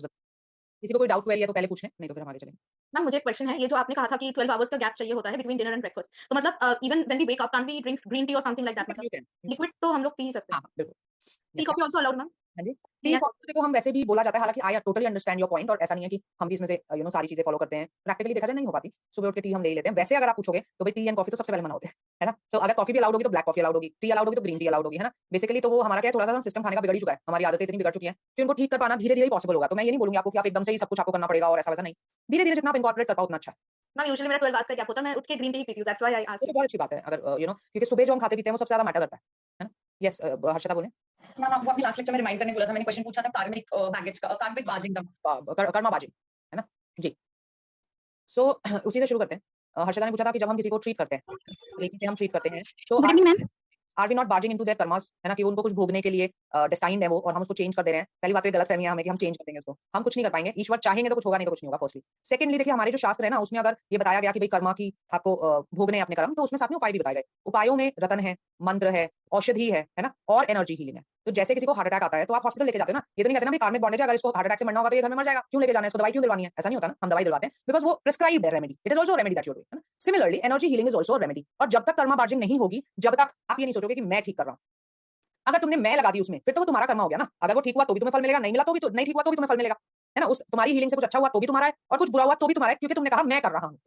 किसी को कोई डाउट क्वेरी है तो पहले पूछें, नहीं तो फिर हम आगे चलेंगे। मैम मुझे एक क्वेश्चन है, ये जो आपने कहा था कि 12 आवर्स का गैप चाहिए होता है बिटवीन डिनर एंड ब्रेकफास्ट, तो मतलब even when we wake up can't we drink green tea और समथिंग लाइक दैट, मतलब यू कैन। लिक्विड तो हम लोग पी ही सकते हाँ, हैं। हाँ, बिल्कुल। T yes, coffee also allowed ma'am? हाँ जी। टी टी एंड कॉफ़ी को हम वैसे भी बोला जाता है, हालाँकि I totally understand your point और ऐसा नहीं है कि हम भी इसमें से सारी चीज़ें फ़ॉलो करते हैं। प्रैक्टिकली देखा जाए नहीं हो पाती। सुबह उठ के टी हम ले ही लेते हैं। वैसे अगर आप पूछोगे तो भई टी एंड कॉफ़ी तो सबसे पहले मना होते हैं, है ना? सो अगर कॉफ़ी भी अलाउड होगी तो ब्लैक कॉफ़ी अलाउड होगी, टी अलाउड होगी तो ग्रीन टी अलाउड होगी, है ना? बेसिकली तो वो हमारा क्या है, थोड़ा-सा सिस्टम खाने का बिगड़ ही चुका है। हमारी आदतें इतनी बिगड़ चुकी हैं कि उनको ठीक कर पाना धीरे-धीरे ही पॉसिबल होगा। तो मैं ये नहीं बोलूँगी आपको कि आप एकदम से ही सब कुछ आपको करना पड़ेगा और ऐसा-वैसा नहीं। धीरे-धीरे जितना आप इनकॉर्पोरेट कर पाओ उतना अच्छा है। मैम यूजुअली मेरा 12 आवर्स का गैप होता है, मैं उठ के ग्रीन टी ही पीती हूँ, दैट्स व्हाई आई वो आस्क्ड तो यू। बहुत अच्छी बात है अगर क्योंकि सुबह जो हम खाते-पीते हैं वो सबसे ज़्यादा मैटर करता है ना? यस हर्षिता बोलें। मैम आपको अपनी लास्ट लेक्चर में रिमाइंड करने बोला था, मैंने क्वेश्चन पूछा था कार्बनिक बैगेज का कार्बनिक बाजिंग का। कर्मा बाजी, है ना? जी। सो उसी से शुरू करते हैं। हर्षिता ने पूछा था कि जब हम किसी को ट्रीट करते हैं, तरीके से हम ट्रीट करते हैं, तो good evening ma'am. Are we not barging into their karmas, है ना? कि उनको कुछ भोगने के लिए डेस्टाइन्ड है वो और हम उसको चेंज कर दे रहे हैं। पहली बात तो ये गलतफ़हमी है हमें कि हम चेंज कर देंगे उसको। हम कुछ नहीं कर पाएँगे। ईश्वर चाहेंगे तो कुछ होगा, नहीं तो कुछ नहीं होगा फर्स्टली। सेकंडली देखिए हमारे जो शास्त्र है ना उसमें अगर ये बताया गया कि भई कर्मा की आपको भोगने हैं अपने कर्म, तो उसमें साथ में उपाय भी बताए गए। उपायों में रतन है, मंत्र है, औषधि है ना? और एनर्जी हीलिंग है। तो जैसे किसी को हार्ट अटैक आता है तो आप हॉस्पिटल लेके जाते हो ना। ये तो नहीं कहते ना भई कार्मिक बॉन्डेज है, अगर इसको हार्ट अटैक से मरना होगा तो ये घर में मर जाएगा। क्यों लेके जाना है इसको, दवाई क्यों दिलवानी है? ऐसा नहीं होता ना, हम दवाई दिलवाते हैं बिकॉज़ वो प्रिस्क्राइब्ड है remedy. It is also a remedy that you are doing, है ना? Similarly energy healing is also a remedy और जब तक कर्मा बार्जिंग नहीं होगी, जब तक आप ये नहीं सोचोगे कि मैं ठीक कर रहा हूँ। अगर तुमने मैं लगा दी उसमें, फिर तो वो तुम्हारा कर्मा हो गया ना। अगर वो ठीक हुआ तो भी तुम्हें फल मिलेगा, नहीं मिला तो भी तो नहीं ठीक हुआ तो भी तुम्हें फल मिलेगा। है ना? उस तुम्हारी हीलिंग से कुछ अच्छा हुआ तो भी तुम्हारा है और कुछ बुरा हुआ तो भी तुम्हारा है क्योंकि तुमने कहा मैं कर रहा हूँ।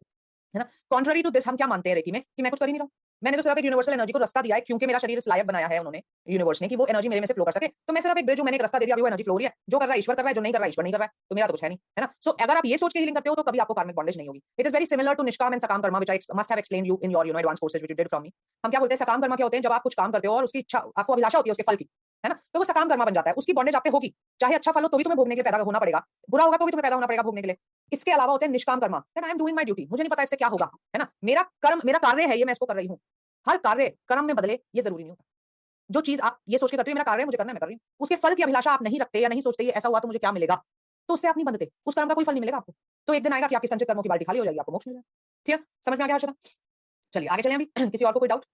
है ना? कॉन्ट्ररी टू दिस हम क्या मानते हैं रेकी में कि मैं कुछ कर ही नहीं रहा हूँ। मैंने तो सिर्फ एक यूनिवर्सल एनर्जी को रास्ता दिया है क्योंकि मेरा शरीर इस लायक बनाया है उन्होंने, यूनिवर्स ने कि वो एनर्जी मेरे में से फ्लो कर सके। तो मैं सिर्फ एक ब्रिज हूँ, मैंने एक रास्ता दे दिया, अभी वो एनर्जी फ्लो हो रही है। जो कर रहा है ईश्वर कर रहा है, जो नहीं कर रहा है ईश्वर नहीं कर रहा है। तो मेरा तो कुछ है नहीं। है ना? सो अगर आप ये सोच के हीलिंग करते हो तो कभी आपको कार्मिक बॉन्डेज नहीं होगी। It is very similar to nishkam and sakam karma which I must have explained you in your advance courses which you did from me. हम क्या बोलते हैं सकाम कर्मा क्या होते हैं जब आप कुछ काम करते हो और उसकी इच्छा आपको अभिलाषा होती है उसके फल की। है ना? तो वो सकाम कर्मा बन जाता है। उसकी बॉन्डेज आप पे होगी। चाहे अच्छा फल हो तो भी तुम्हें भोगने के लिए पैदा होना पड़ेगा। बुरा होगा तो भी तुम्हें पैदा होना पड़ेगा भोगने के लिए। इसके अलावा होते हैं निष्काम Karma, that I am doing my duty. मुझे नहीं पता इससे क्या होगा, है ना? मेरा कर्म मेरा कार्य है ये मैं इसको कर रही हूँ। हर कार्य कर्म में बदले ये ज़रूरी नहीं होता। जो चीज़ आप ये सोच के करते हो ये मेरा कार्य है मुझे करना है मैं कर रही हूँ। उसके फल की अभिलाषा आप नहीं रखते या नहीं सोचते ये ऐसा हुआ तो मुझे क्या मिलेगा? तो उससे आप नहीं बंधते। उस कर्म का कोई फल नहीं मिलेगा आपको। तो एक दिन आएगा कि आपके संचित कर्मों की बाल्टी खाली हो जाएगी, आपको मोक्ष मिल जाएगा। ठीक है? समझ में आ गया हर्षिता? चलिए आगे चलें अभी किसी और को कोई doubt?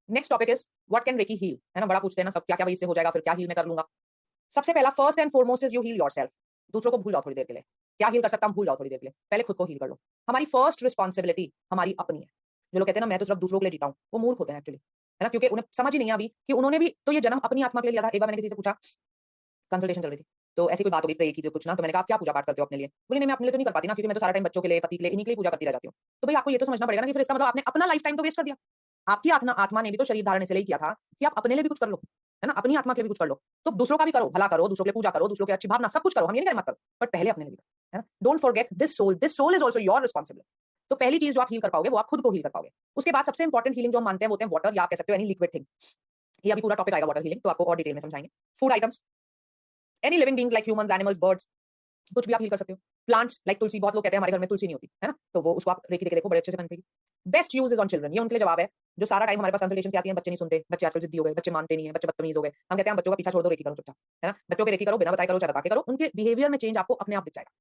Next topic is what can reiki heal? है ना? बड़ा पूछते हैं ना सब क्या-क्या भई इससे हो जाएगा फिर क्या हील मैं कर लूँगा? सबसे पहला first and foremost is you heal yourself. दूसरों को भूल जाओ थोड़ी देर के लिए। क्या हील कर सकता हूँ भूल जाओ थोड़ी देर के लिए। पहले खुद को हील कर लो। हमारी फर्स्ट रिस्पांसिबिलिटी हमारी अपनी है। जो लोग कहते हैं ना मैं तो सिर्फ दूसरों के लिए जीता हूँ, वो मूर्ख होते हैं एक्चुअली। है ना? क्योंकि उन्हें समझ ही नहीं है अभी कि उन्होंने भी तो ये जन्म अपनी आत्मा के लिए लिया था। एक बार मैंने किसी से पूछा, कंसल्टेशन चल रही थी। तो ऐसी कोई बात हो गई प्रे की तो कुछ ना, तो मैंने कहा आप क्या पूजा पाठ करते हो अपने लिए? बोली नहीं मैं अपने लिए तो नहीं कर पाती ना क्योंकि मैं तो सारा टाइम बच्चों के लिए, पति के लिए, इन्हीं के लिए पूजा करती रह जाती हूँ। तो भई आपको ये तो समझना पड़ेगा ना कि फिर इसका मतलब आपने अपना लाइफ टाइम तो वेस्ट कर दिया। आपकी आत्मा आत्मा ने भी तो शरीर धारण इसलिए किया था कि आप अपने लिए भी कुछ कर लो। है ना? अपनी आत्मा के लिए भी कुछ कर लो। तो दूसरों का भी करो, भला करो, दूसरों के लिए पूजा करो, दूसरों की अच्छी भावना सब कुछ करो। हम ये नहीं कह रहे मत करो, बट पहले अपने लिए भी करो। है ना? Don't forget this soul is also your responsibility. तो पहली चीज़ जो आप हील कर पाओगे वो आप खुद को हील कर पाओगे। उसके बाद सबसे इंपॉर्टेंट हीलिंग जो हम मानते हैं वो होते हैं वाटर या आप कह सकते हो एनी लिक्विड थिंग। ये अभी पूरा टॉपिक आएगा वाटर हीलिंग तो आपको और डिटेल में समझाएँगे। Food items, any living beings like humans, animals, birds कुछ भी आप हील कर सकते हो। प्लांट्स लाइक तुलसी बहुत लोग कहते हैं हमारे घर में तुलसी नहीं होती, है ना? तो वो उसको आप रेकी देके देखो बड़े अच्छे से बनेगी। Best use is on children ये उनके लिए जवाब है, जो सारा टाइम हमारे पास कंसल्टेशन की आती हैं, बच्चे नहीं सुनते, बच्चे आजकल ज़िद्दी हो गए, बच्चे मानते नहीं हैं, बच्चे बदतमीज़ हो गए। हम कहते हैं बच्चों का पीछा छोड़ दो रेकी करो चुपचाप, है ना? बच्चों के रेकी करो, बिना बताए करो, चाहे बता के करो, उनके बिहेवियर में चेंज आपको अपने आप दिख जाएगा।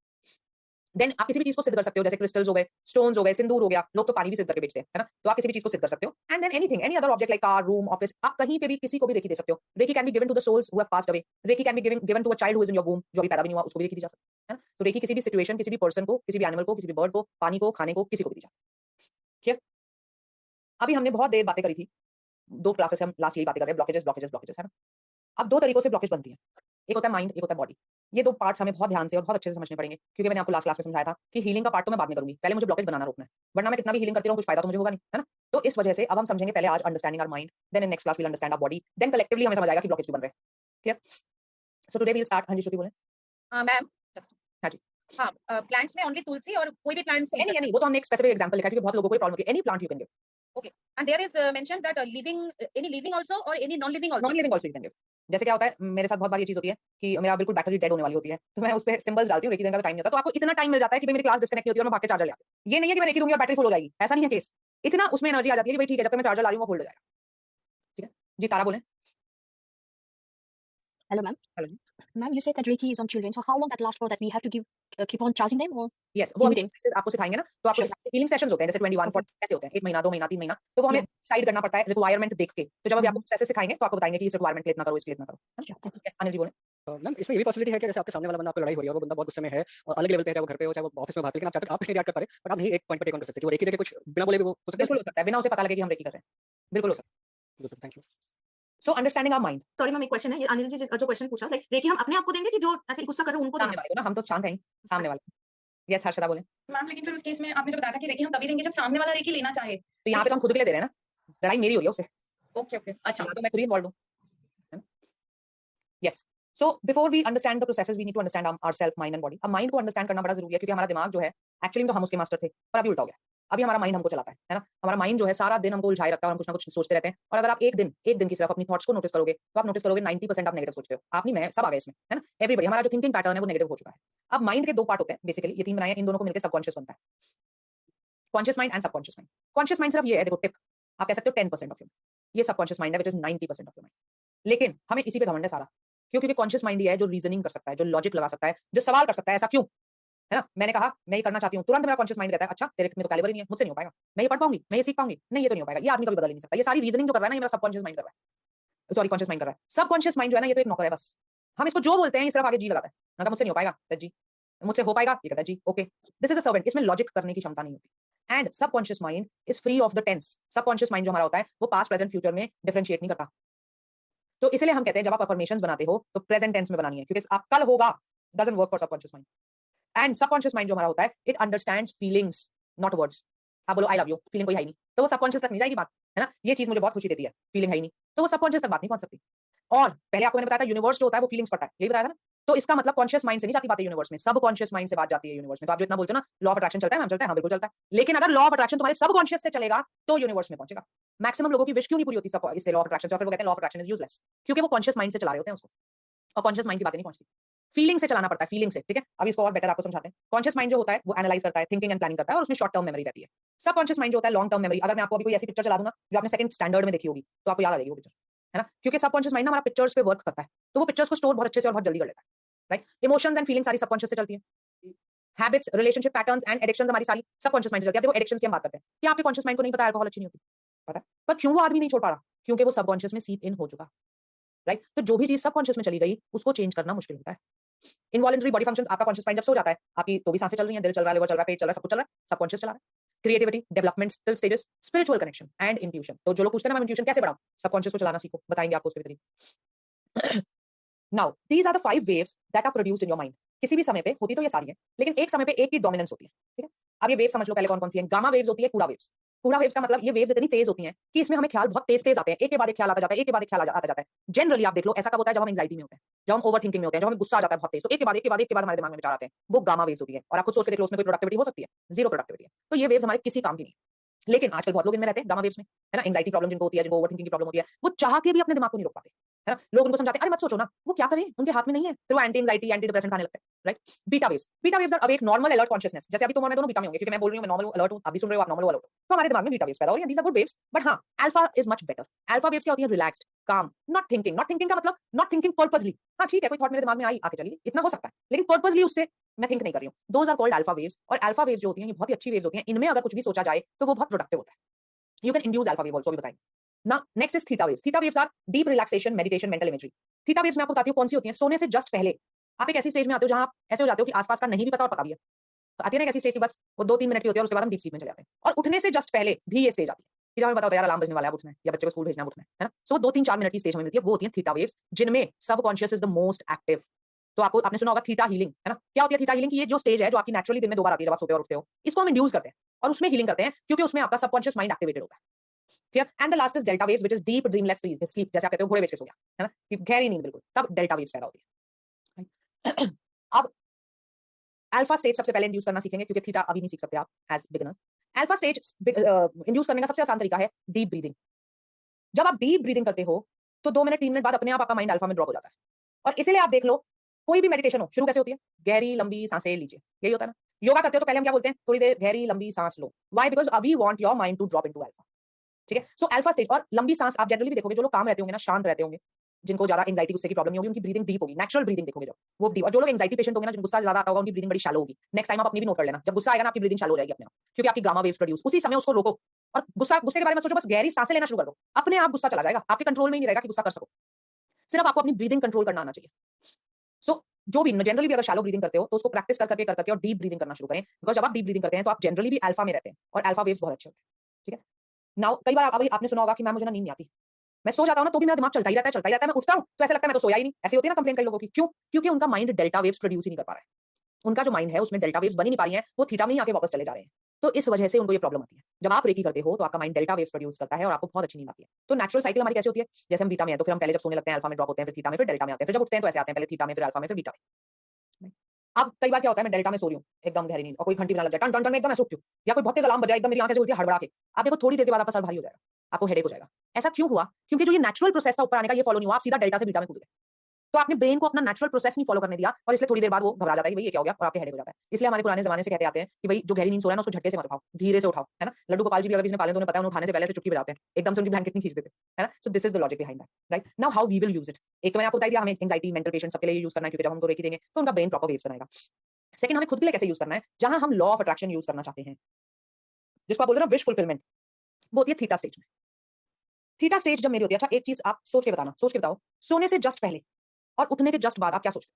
देन आप किसी भी चीज़ को सिद्ध कर सकते हो, जैसे क्रिस्टल्स हो गए, स्टोन्स हो गए, सिंदूर हो गया, लोग तो पानी भी सिद्ध करके बेचते हैं, है ना? तो आप किसी भी चीज़ को सिद्ध कर सकते हो and than anything, any other object like car, room, office, आप कहीं पे भी किसी को भी रेकी दे सकते हो। Reiki can be given to the souls who have passed away. Reiki can be given to a child who is in your womb, जो अभी पैदा भी नहीं हुआ, उसको भी रेकी दी जा सकती है ना? तो रेकी किसी भी सिचुएशन, किसी भी पर्सन को, किसी भी एनिमल को, किसी भी बर्ड को, पानी को, खाने को, किसी को भी दी जा सकती है। ठीक है? अभी हमने बहुत देर बातें करी थी, 2 क्लासेस से हम लास्ट यही बातें कर रहे हैं ब्लॉकेजेस, ब्लॉकेजेस, ब्लॉकेजेस, है ना? अब 2 तरीकों से ब्लॉकेज बनती है। एक होता है माइंड, एक होता है बॉडी। ये 2 पार्ट्स हमें बहुत ध्यान से और बहुत अच्छे से समझने पड़ेंगे क्योंकि मैंने आपको लास्ट क्लास में समझाया था कि हीलिंग का पार्ट तो मैं बाद में करूँगी। पहले मुझे ब्लॉकेज बनाना रोकना है। वरना मैं कितना भी हीलिंग करती रहूँ कुछ फ़ायदा तो मुझे होगा नहीं, है ना? तो इस वजह से अब हम समझेंगे पहले आज understanding our mind, then in next class we will understand our body, then collectively हमें समझ आएगा कि ब्लॉकेज क्यों बन रहे हैं। Clear? So today we will start हाँ जी, श्रुति बोलें। मैम जस्ट हाँ जी। हाँ, प्लांट्स में ओनली तुलसी और कोई भी प्लांट सही एनी करता एनी वो तो हमने एक स्पेसिफिक एग्जांपल लिखा है क्योंकि बहुत लोगों को ये प्रॉब्लम होती है। Any plant you can give. है। Okay and there is mention that living any living also और any non living non also. Living also you can give. जैसे क्या होता है मेरे साथ बहुत बार ये चीज़ होती है कि मेरा बिल्कुल बैटरी डेड होने वाली होती है। तो मैं उस पे सिंबल्स डालती हूँ, रेकी देने का तो टाइम नहीं होता। तो आपको इतना टाइम मिल जाता है कि भई मेरी क्लास डिस्कनेक्ट नहीं होती है और मैं भाग के चार्जर ले आती हूँ। ये नहीं है कि मैं रेकी दूँगी और बैटरी फुल हो जाएगी। ऐसा नहीं है केस। इतना उसमें एनर्जी आ जाती है कि भई ठीक है जब तक मैं चार्जर ला रही हूँ वो होल्ड हो जाएगा। ठीक है? जी तारा बोलें। Hello, ma'am. हेलो जी। Ma'am, you said that Reiki is on children. So how long that lasts for? That we have to keep on charging them or yes, वो अभी limiting? एक्सरसाइज़ आपको सिखाएँगे ना, तो आपको Sure. सिखाएँगे हीलिंग सेशंस होते हैं जैसे 21 Okay. 40 ऐसे होते हैं। 1 महीना, 2 महीना, 3 महीना, तो वो हमें Yeah. डिसाइड करना पड़ता है रिक्वायरमेंट देख के। तो जब अभी आपको Mm-hmm. प्रोसेस सिखाएँगे तो आपको बताएँगे कि इस रिक्वायरमेंट के लिए इतना करो, इसके लिए इतना करो। है ना? Sure. Thank you. Yes, Anil ji बोलें। मैम इसमें ये भी पॉसिबिलिटी है कि जैसे आपके सामने वाला बंदा आपको लड़ाई हो रही है और वो बंदा बहुत गुस्से में है अलग लेवल पे है, चाहे वो घर पे हो चाहे वो ऑफिस में बात, लेकिन आप चाहते हो कि आप कुछ नहीं रिएक्ट कर पा रहे, बट आप नहीं एक पॉइंट पे टेक ऑन कर सकते कि वो एक ही जगह कुछ बिना बोले भी वो हो सकता बिल्कुल हो सकता है, बिना उसे पता लगे कि हम रेकी कर रहे हैं। बिल्कुल हो सकता है। Thank you. है। So understanding our mind. Sorry ma'am, एक क्वेश्चन है, ये अनिल जी जो क्वेश्चन पूछा, लाइक रेकी हम अपने आप को देंगे कि जो ऐसे गुस्सा कर रहे हैं उनको सामने देना? वाले को ना, हम तो शांत हैं ही, सामने वाले। यस हर्षदा बोले। मैम लेकिन फिर उस केस में आपने जो बताया था कि रेकी हम तभी देंगे जब सामने वाला रेकी लेना चाहे। तो यहाँ पे तो हम खुद के लिए दे रहे हैं ना, लड़ाई मेरी हो रही है उससे, ओके ओके अच्छा। या तो मैं खुद ही इन्वॉल्व हूँ, है ना? Yes. So before we understand the processes we need to understand ourself, mind and body. अब माइंड को अंडरस्टैंड करना बड़ा जरूरी है, क्योंकि हमारा दिमाग जो है एक्चुअली में तो हम उसके मास्टर थे, पर अभी उल्टा हो गया। अभी हमारा माइंड हमको चलाता है ना। हमारा माइंड जो है सारा दिन हमको उलझाए रखता है और हम कुछ ना कुछ सोचते रहते हैं। और अगर आप एक दिन की सिर्फ अपनी थॉट्स को नोटिस करोगे तो आप नोटिस करोगे 90% आप नेगेटिव सोचते हो। आप नहीं, मैं, सब आ गए इसमें, है ना। एवरीबॉडी, हमारा जो थिंकिंग पैटर्न है वो नेगेटिव हो चुका है। अब माइंड के दो पार्ट होते हैं बेसिकली, ये तीन बनाए हैं, इन दोनों को मिलकर सबकॉन्शियस बनता है। Conscious mind and subconscious mind. Conscious mind सिर्फ ये है, देखो टिप, आप कह सकते हो 10% ऑफ योर, ये सबकॉन्शियस माइंड है which is 90% of your mind. लेकिन हमें इसी पे घमंड है सारा, क्यों? क्योंकि कॉन्शियस माइंड ये है जो रीजनिंग कर सकता है, जो लॉजिक लगा सकता है, जो सवाल कर सकता है, ऐसा क्यों, है ना। मैंने कहा मैं ये करना चाहती हूँ, तुरंत मेरा कॉन्शियस माइंड कहता है अच्छा तेरे में तो कैलिबर ही नहीं है, मुझसे नहीं हो पाएगा, मैं ये पढ़ पाऊंगी, मैं ये सीख पाऊंगी, नहीं ये तो नहीं हो पाएगा, ये आदमी कभी बदल ही नहीं सकता। ये सारी रीजनिंग जो कर रहा है ना, ये मेरा सबकॉन्शियस माइंड कर रहा है, सॉरी कॉन्शियस माइंड कर रहा है। सबकॉन्शियस माइंड जो है ना, ये तो एक नौकर है बस। हम इसको जो बोलते हैं ये सिर्फ आगे जी लगाता है। मैं कहा मुझसे नहीं हो पाएगा, कहता जी। मुझसे हो पाएगा, ये कहता है जी okay. This is a servant, इसमें लॉजिक करने की क्षमता नहीं होती। And subconscious mind is free of the tense. Subconscious mind जो हमारा होता है वो पास्ट प्रेजेंट फ्यूचर में डिफरेंशिएट नहीं करता। तो इसलिए हम कहते हैं जब आप अफर्मेशंस बनाते हो तो प्रेजेंट टेंस में बनानी है, क्योंकि आप कल होगा doesn't work for subconscious mind. And subconscious mind जो हमारा होता है it understands feelings not words. आप बोलो आई लव यू, फीलिंग कोई है ही नहीं, तो वो सबकॉन्शियस तक नहीं जाएगी बात, है ना। ये चीज मुझे बहुत खुशी देती है, फीलिंग है ही नहीं, तो वो सबकॉन्शियस तक बात नहीं पहुंच सकती। और पहले आपको मैंने बताया था यूनिवर्स जो होता है वो फीलिंग्स पढ़ता है, यही बताया था ना। तो इसका मतलब कॉन्शियस माइंड से नहीं जाती बातें यूनिवर्स में, सब कॉन्शियस माइंड से बात जाती है यूनिवर्स में। तो आप जो इतना बोलते हो ना लॉ ऑफ अट्रैक्शन चलता है, हम चलता है, हाँ बिल्कुल चलता है। लेकिन अगर लॉ ऑफ अट्रैक्शन तुम्हारे सब कॉन्शियस से चलेगा तो यूनिवर्स में पहुंचेगा। मैक्सिमम लोगों की विश क्यों नहीं पूरी होती सब इससे लॉ ऑफ अट्रैक्शन से, और फिर वो कहते हैं law of attraction is useless, क्योंकि वो कॉन्शियस माइंड से चला रहे होते हैं उसको, और कॉन्शियस माइंड की बातें नहीं पहुंचती। फीलिंग से चलाना पड़ता है, फीलिंग से, ठीक है। अभी इसको और बेटर आपको समझाते हैं। कॉन्शियस माइंड जो होता है वो एनालाइज करता है, थिंकिंग एंड प्लानिंग करता है, और उसमें शॉर्ट टर्म मेमोरी रहती है। सब कॉन्शियस माइंड जो होता है लॉन्ग टर्म मेमोरी। अगर मैं आपको अभी कोई ऐसी पिक्चर चला दूंगा जो आपने सेकंड स्टैंडर्ड में देखी होगी तो आपको याद आ जाएगी वो पिक्चर, है ना। क्योंकि सबकॉन्शियस माइंड ना हमारा पिक्चर्स पे वर्क करता है, तो वो पिक्चर्स को स्टोर बहुत अच्छे से और बहुत जल्दी कर लेता है, राइट। इमोशंस एंड फीलिंग्स सारी सबकॉन्शियस से चलती है। Habits, relationship patterns and addictions हमारी सारी सबकॉन्शियस माइंड से चलती है। देखो एडिक्शंस की हम बात करते हैं, क्या आपके कॉन्शियस माइंड को नहीं पता अल्कोहल अच्छी नहीं होती? पता है, पर क्यों वो आदमी नहीं छोड़ पा रहा? क्योंकि वो सबकॉन्शियस में सीप इन हो चुका, राइट। तो जो भी चीज सबकॉन्शियस में चली गई उसको चेंज करना मुश्किल होता है। इनवॉलंटरी बॉडी फंक्शंस, आपका कॉन्शियस माइंड जब सो जाता है, आपकी तो भी सांसें चल रही हैं, दिल चल रहा है, लिवर चल रहा है, पेट चल रहा है, सब कुछ चल रहा है, सबकॉन्शियस चला रहा है। Creativity, developmental stages, spiritual connection and intuition. तो जो लोग पूछते हैं ना मैं इंट्यूशन कैसे बढ़ाऊं, सबकॉन्शियस को चलाना सीखो, बताएंगे आपको उसके तरीके। Now these are the 5 waves that are produced in your mind. किसी भी समय पे होती तो ये सारी है, लेकिन एक समय पे एक की डोमिनेंस होती है, ठीक है। अब ये वेव समझ लो पहले कौन कौन सी है। गामा वेव्स होती है, कूड़ा वेव्स। कूड़ा वेव्स का मतलब ये वेव्स इतनी तेज होती हैं कि इसमें हमें ख्याल बहुत तेज तेज आते हैं, एक के बाद एक ख्याल आता जाता है, एक के बाद एक ख्याल आता जाता है। जनरली आप देख लो ऐसा कब होता है, जब हम एंग्जाइटी में होते हैं, जब हम ओवर थिंकिंग में होते हैं, जब हमें गुस्सा आ जाता है बहुत तेज, तो एक के बाद एक के बाद एक के बाद हमारे दिमाग में विचार आते हैं, वो गामा वेव्स होती है। और आप खुद सोच के देख लो उसमें कोई प्रोडक्टिविटी हो सकती है? जीरो प्रोडक्टिविटी है। तो ये वेव्स हमारे किसी काम की नहीं। लेकिन आजकल बहुत लोग इनमें रहते हैं गामा वेव्स में, है ना। एंग्जाइटी प्रॉब्लम जिनको होती है, जिनको ओवरथिंकिंग की प्रॉब्लम होती है, वो चाह के भी अपने दिमाग को नहीं रोक पाते, है ना। लोग उनको समझाते हैं अरे मत सोचो ना, वो क्या करें, उनके हाथ में नहीं है, फिर वो एंटी एंग्जाइटी एंटी डिप्रेशन खाने लगते हैं, राइट। बीटा वेव्स आर अब एक नॉर्मल अलर्ट कॉन्शियसनेस, जैसे अभी तुम और मैं दोनों बीटा में होंगे, क्योंकि मैं बोल रही हूं मैं नॉर्मल अलर्ट हूं, अभी सुन रहे हो आप नॉर्मल अलर्ट हो, तो हमारे दिमाग में बीटा वेव्स पैदा हो रही हैं। These are good waves, but हां alpha is much better. Alpha waves क्या होती है? रिलैक्स्ड, काम, नॉट थिंकिंग। नॉट थिंकिंग का मतलब नॉट थिंकिंग पर्पसली। हां ठीक है, कोई थॉट मेरे दिमाग में आई, आके चली, इतना हो सकता है, लेकिन पर्पसली उससे मैं थिंक नहीं कर रही हूं। Those are called alpha waves. और अल्फा वेव्स जो होती हैं ये बहुत ही अच्छी वेव्स होती हैं, इनमें अगर कुछ भी सोचा जाए तो वो बहुत प्रोडक्टिव होता है। You can induce alpha wave also, अभी बताएंगे। Now next is theta waves. Theta waves are deep relaxation, meditation, mental imagery. Theta waves मैं आपको बताती हूँ कौन सी होती हैं। सोने से जस्ट पहले आप एक ऐसी स्टेज में आते हो जहां आप ऐसे हो जाते हो कि आसपास का नहीं भी पता और पता भी है। तो आती है ना एक ऐसी स्टेज की बस वो 2-3 मिनट की होती है और उसके बाद हम डीप स्लीप में चले जाते हैं। और उठने से जस्ट पहले भी ये स्टेज आती है कि जब हमें पता होता है यार अलार्म बजने वाला है, अब उठना है, या बच्चे को स्कूल भेजना है, उठना है ना। सो 2-3-4 मिनट की स्टेज हमें मिलती है, वो होती है थीटा वेव्स, जिनमें subconscious is the most active. तो आपको आपने सुना होगा थीटा हीलिंग, है ना। क्या होती है थीटा हीलिंग की? ये जो स्टेज है जो आपकी नेचुरली दिन में 2 बार आती है जब आप सोते हो और उठते हो, इसको हम इंड्यूस करते हैं और उसमें हीलिंग करते हैं, क्योंकि उसमें आपका सबकॉन्शियस माइंड एक्टिवेटेड होता है। Clear? And the last is delta waves, which is deep dreamless sleep, जैसे आप कहते हो घोड़े बेच के सो गया, है ना, कि गहरी नींद बिल्कुल, तब डेल्टा वेव्स पैदा होती है। अब अल्फा स्टेज सबसे पहले इंड्यूस करना सीखेंगे, क्योंकि थीटा अभी नहीं सीख सकते आप as beginners. Alpha stage induce करने का सबसे आसान तरीका है डीप ब्रीदिंग। जब आप डीप ब्रीदिंग करते हो तो 2 मिनट 3 मिनट बाद अपने आप आपका माइंड अल्फा में ड्रॉप हो जाता है। और इसीलिए आप देख लो कोई भी मेडिटेशन हो, शुरू कैसे होती है? गहरी लंबी सांसें लीजिए, यही होता है ना। योगा करते हो तो पहले हम क्या बोलते हैं? थोड़ी देर गहरी लंबी सांस लो। Why? Because we want your mind to drop into alpha, ठीक है। सो अल्फा स्टेज और लंबी सांस आप जनरली भी देखोगे, जो लोग काम रहते होंगे ना, शांत रहते होंगे, जिनको ज्यादा एंग्जाइटी गुस्से की प्रॉब्लम नहीं होगी, उनकी ब्रीदिंग डीप होगी, नेचुरल ब्रीदिंग देखोगे जब वो डीप। और जो लोग एंग्जाइटी पेशेंट होंगे ना, जिनको गुस्सा ज्यादा आता होगा, उनकी ब्रीदिंग बड़ी शैलो होगी। नेक्स्ट टाइम आप अपनी भी नोट कर लेना, जब गुस्सा आएगा ना आपकी ब्रीदिंग शैलो हो जाएगी अपने आप, क्योंकि आपकी गामा वेव्स प्रोड्यूस उसी समय उसको रोको और गुस्से के बारे में सोचो, बस गहरी सांसें लेना शुरू कर दो, अपने आप गुस्सा चला जाएगा, आपके कंट्रोल में ही नहीं रहेगा कि गुस्सा कर सको। सिर्फ आपको अपनी ब्रीदिंग कंट्रोल करना आना चाहिए। सो जो भी जनरली भी अगर शैलो ब्रीदिंग करते हो तो उसको प्रैक्टिस कर करके और डीप ब्रीदिंग करना शुरू करें, बिकॉज जब आप डीप ब्रीदिंग करते हैं तो आप जनरली भी अल्फा में रहते हैं और अल्फा वेव्स बहुत अच्छे होते हैं, ठीक है। नाउ कई बार अभी आपने सुना होगा कि मैम मुझे ना नींद नहीं आती, मैं सो जाता हूं ना तो भी मेरा दिमाग चलता ही रहता है, मैं उठता हूं तो ऐसा लगता है मैं तो सोया ही नहीं, ऐसे होती है ना कंप्लेंट कई लोगों की, क्यों? क्योंकि उनका माइंड डेल्टा वेव्स प्रोड्यूस ही नहीं कर पा रहा है, उनका जो माइंड है उसमें डेल्टा वेव्स बन ही नहीं पा रही है, वो थीटा में ही आके वापस चले जा रहे हैं, तो इस वजह से उनको ये प्रॉब्लम आती है। जब आप रेकी करते हो तो आपका माइंड डेल्टा वेव्स प्रोड्यूस करता है और आपको बहुत अच्छी नींद आती है। तो नेचुरल साइकिल हमारी कैसे होती है, जैसे हम बीटा में है तो फिर हम पहले जब सोने लगते हैं अल्फा में ड्रॉप होते हैं, फिर थीटा में, फिर डेल्टा में आते हैं, फिर जब उठते हैं तो ऐसे आते हैं, पहले थीटा में, फिर अल्फा में, फिर बीटा में। अब कई बार क्या होता है, मैं डेल्टा में सो रही हूँ एकदम गहरी नींद और कोई घंटी बजाने लग जाए, टन टन टन में एकदम मैं उठती हूँ, या कोई बहुत तेज अलार्म बजाए एकदम मेरी आंखें से उठती है हड़बड़ा के, आप देखो थोड़ी देर के बाद आपका सर भारी हो जाएगा, आपको हेडेक हो जाएगा। ऐसा क्यों हुआ? क्योंकि जो ये नेचुरल प्रोसेस था ऊपर आने का ये फॉलो नहीं हुआ, आप सीधा डेल्टा से बीटा में कूद गए। तो आपने ब्रेन को अपना नेचुरल प्रोसेस नहीं फॉलो करने दिया और इसलिए थोड़ी देर बाद वो घबरा जाता है कि भाई ये क्या हो गया और आपके हेडेक हो जाता है। इसलिए हमारे पुराने जमाने से कहते आते हैं कि भाई जो गहरी नींद सो रहा है ना उसको झटके से मत उठाओ, धीरे से उठाओ, है ना। लड्डू गोपाल जी भी अगर किसी ने पाले तो उन्हें पता है, उन्हें उठाने से पहले से चुटकी बजाते हैं, एकदम से उनकी ब्लैंकेट नहीं खींच देते, है ना। So this is the logic behind that, right. Now how we will use it, एक तो मैंने आपको बता दिया हमें एंजाइटी मेंटल पेशेंट सबके लिए यूज करना है, क्योंकि जब हमको रेकी देंगे तो उनका ब्रेन प्रॉपर वेव्स बनाएगा। सेकंड, हमें खुद के लिए कैसे यूज करना है, जहां हम लॉ ऑफ अट्रैक्शन यूज करना चाहते हैं, जिसको आप बोल रहे हो ना विश फुलफिलमेंट, वो होती है थीटा स्टेज में। थीटा स्टेज जब मेरी होती है, अच्छा एक चीज आप सोच के बताना, सोच के बताओ, सोने से जस्ट पहले और उठने के जस्ट बाद आप क्या सोचते हो?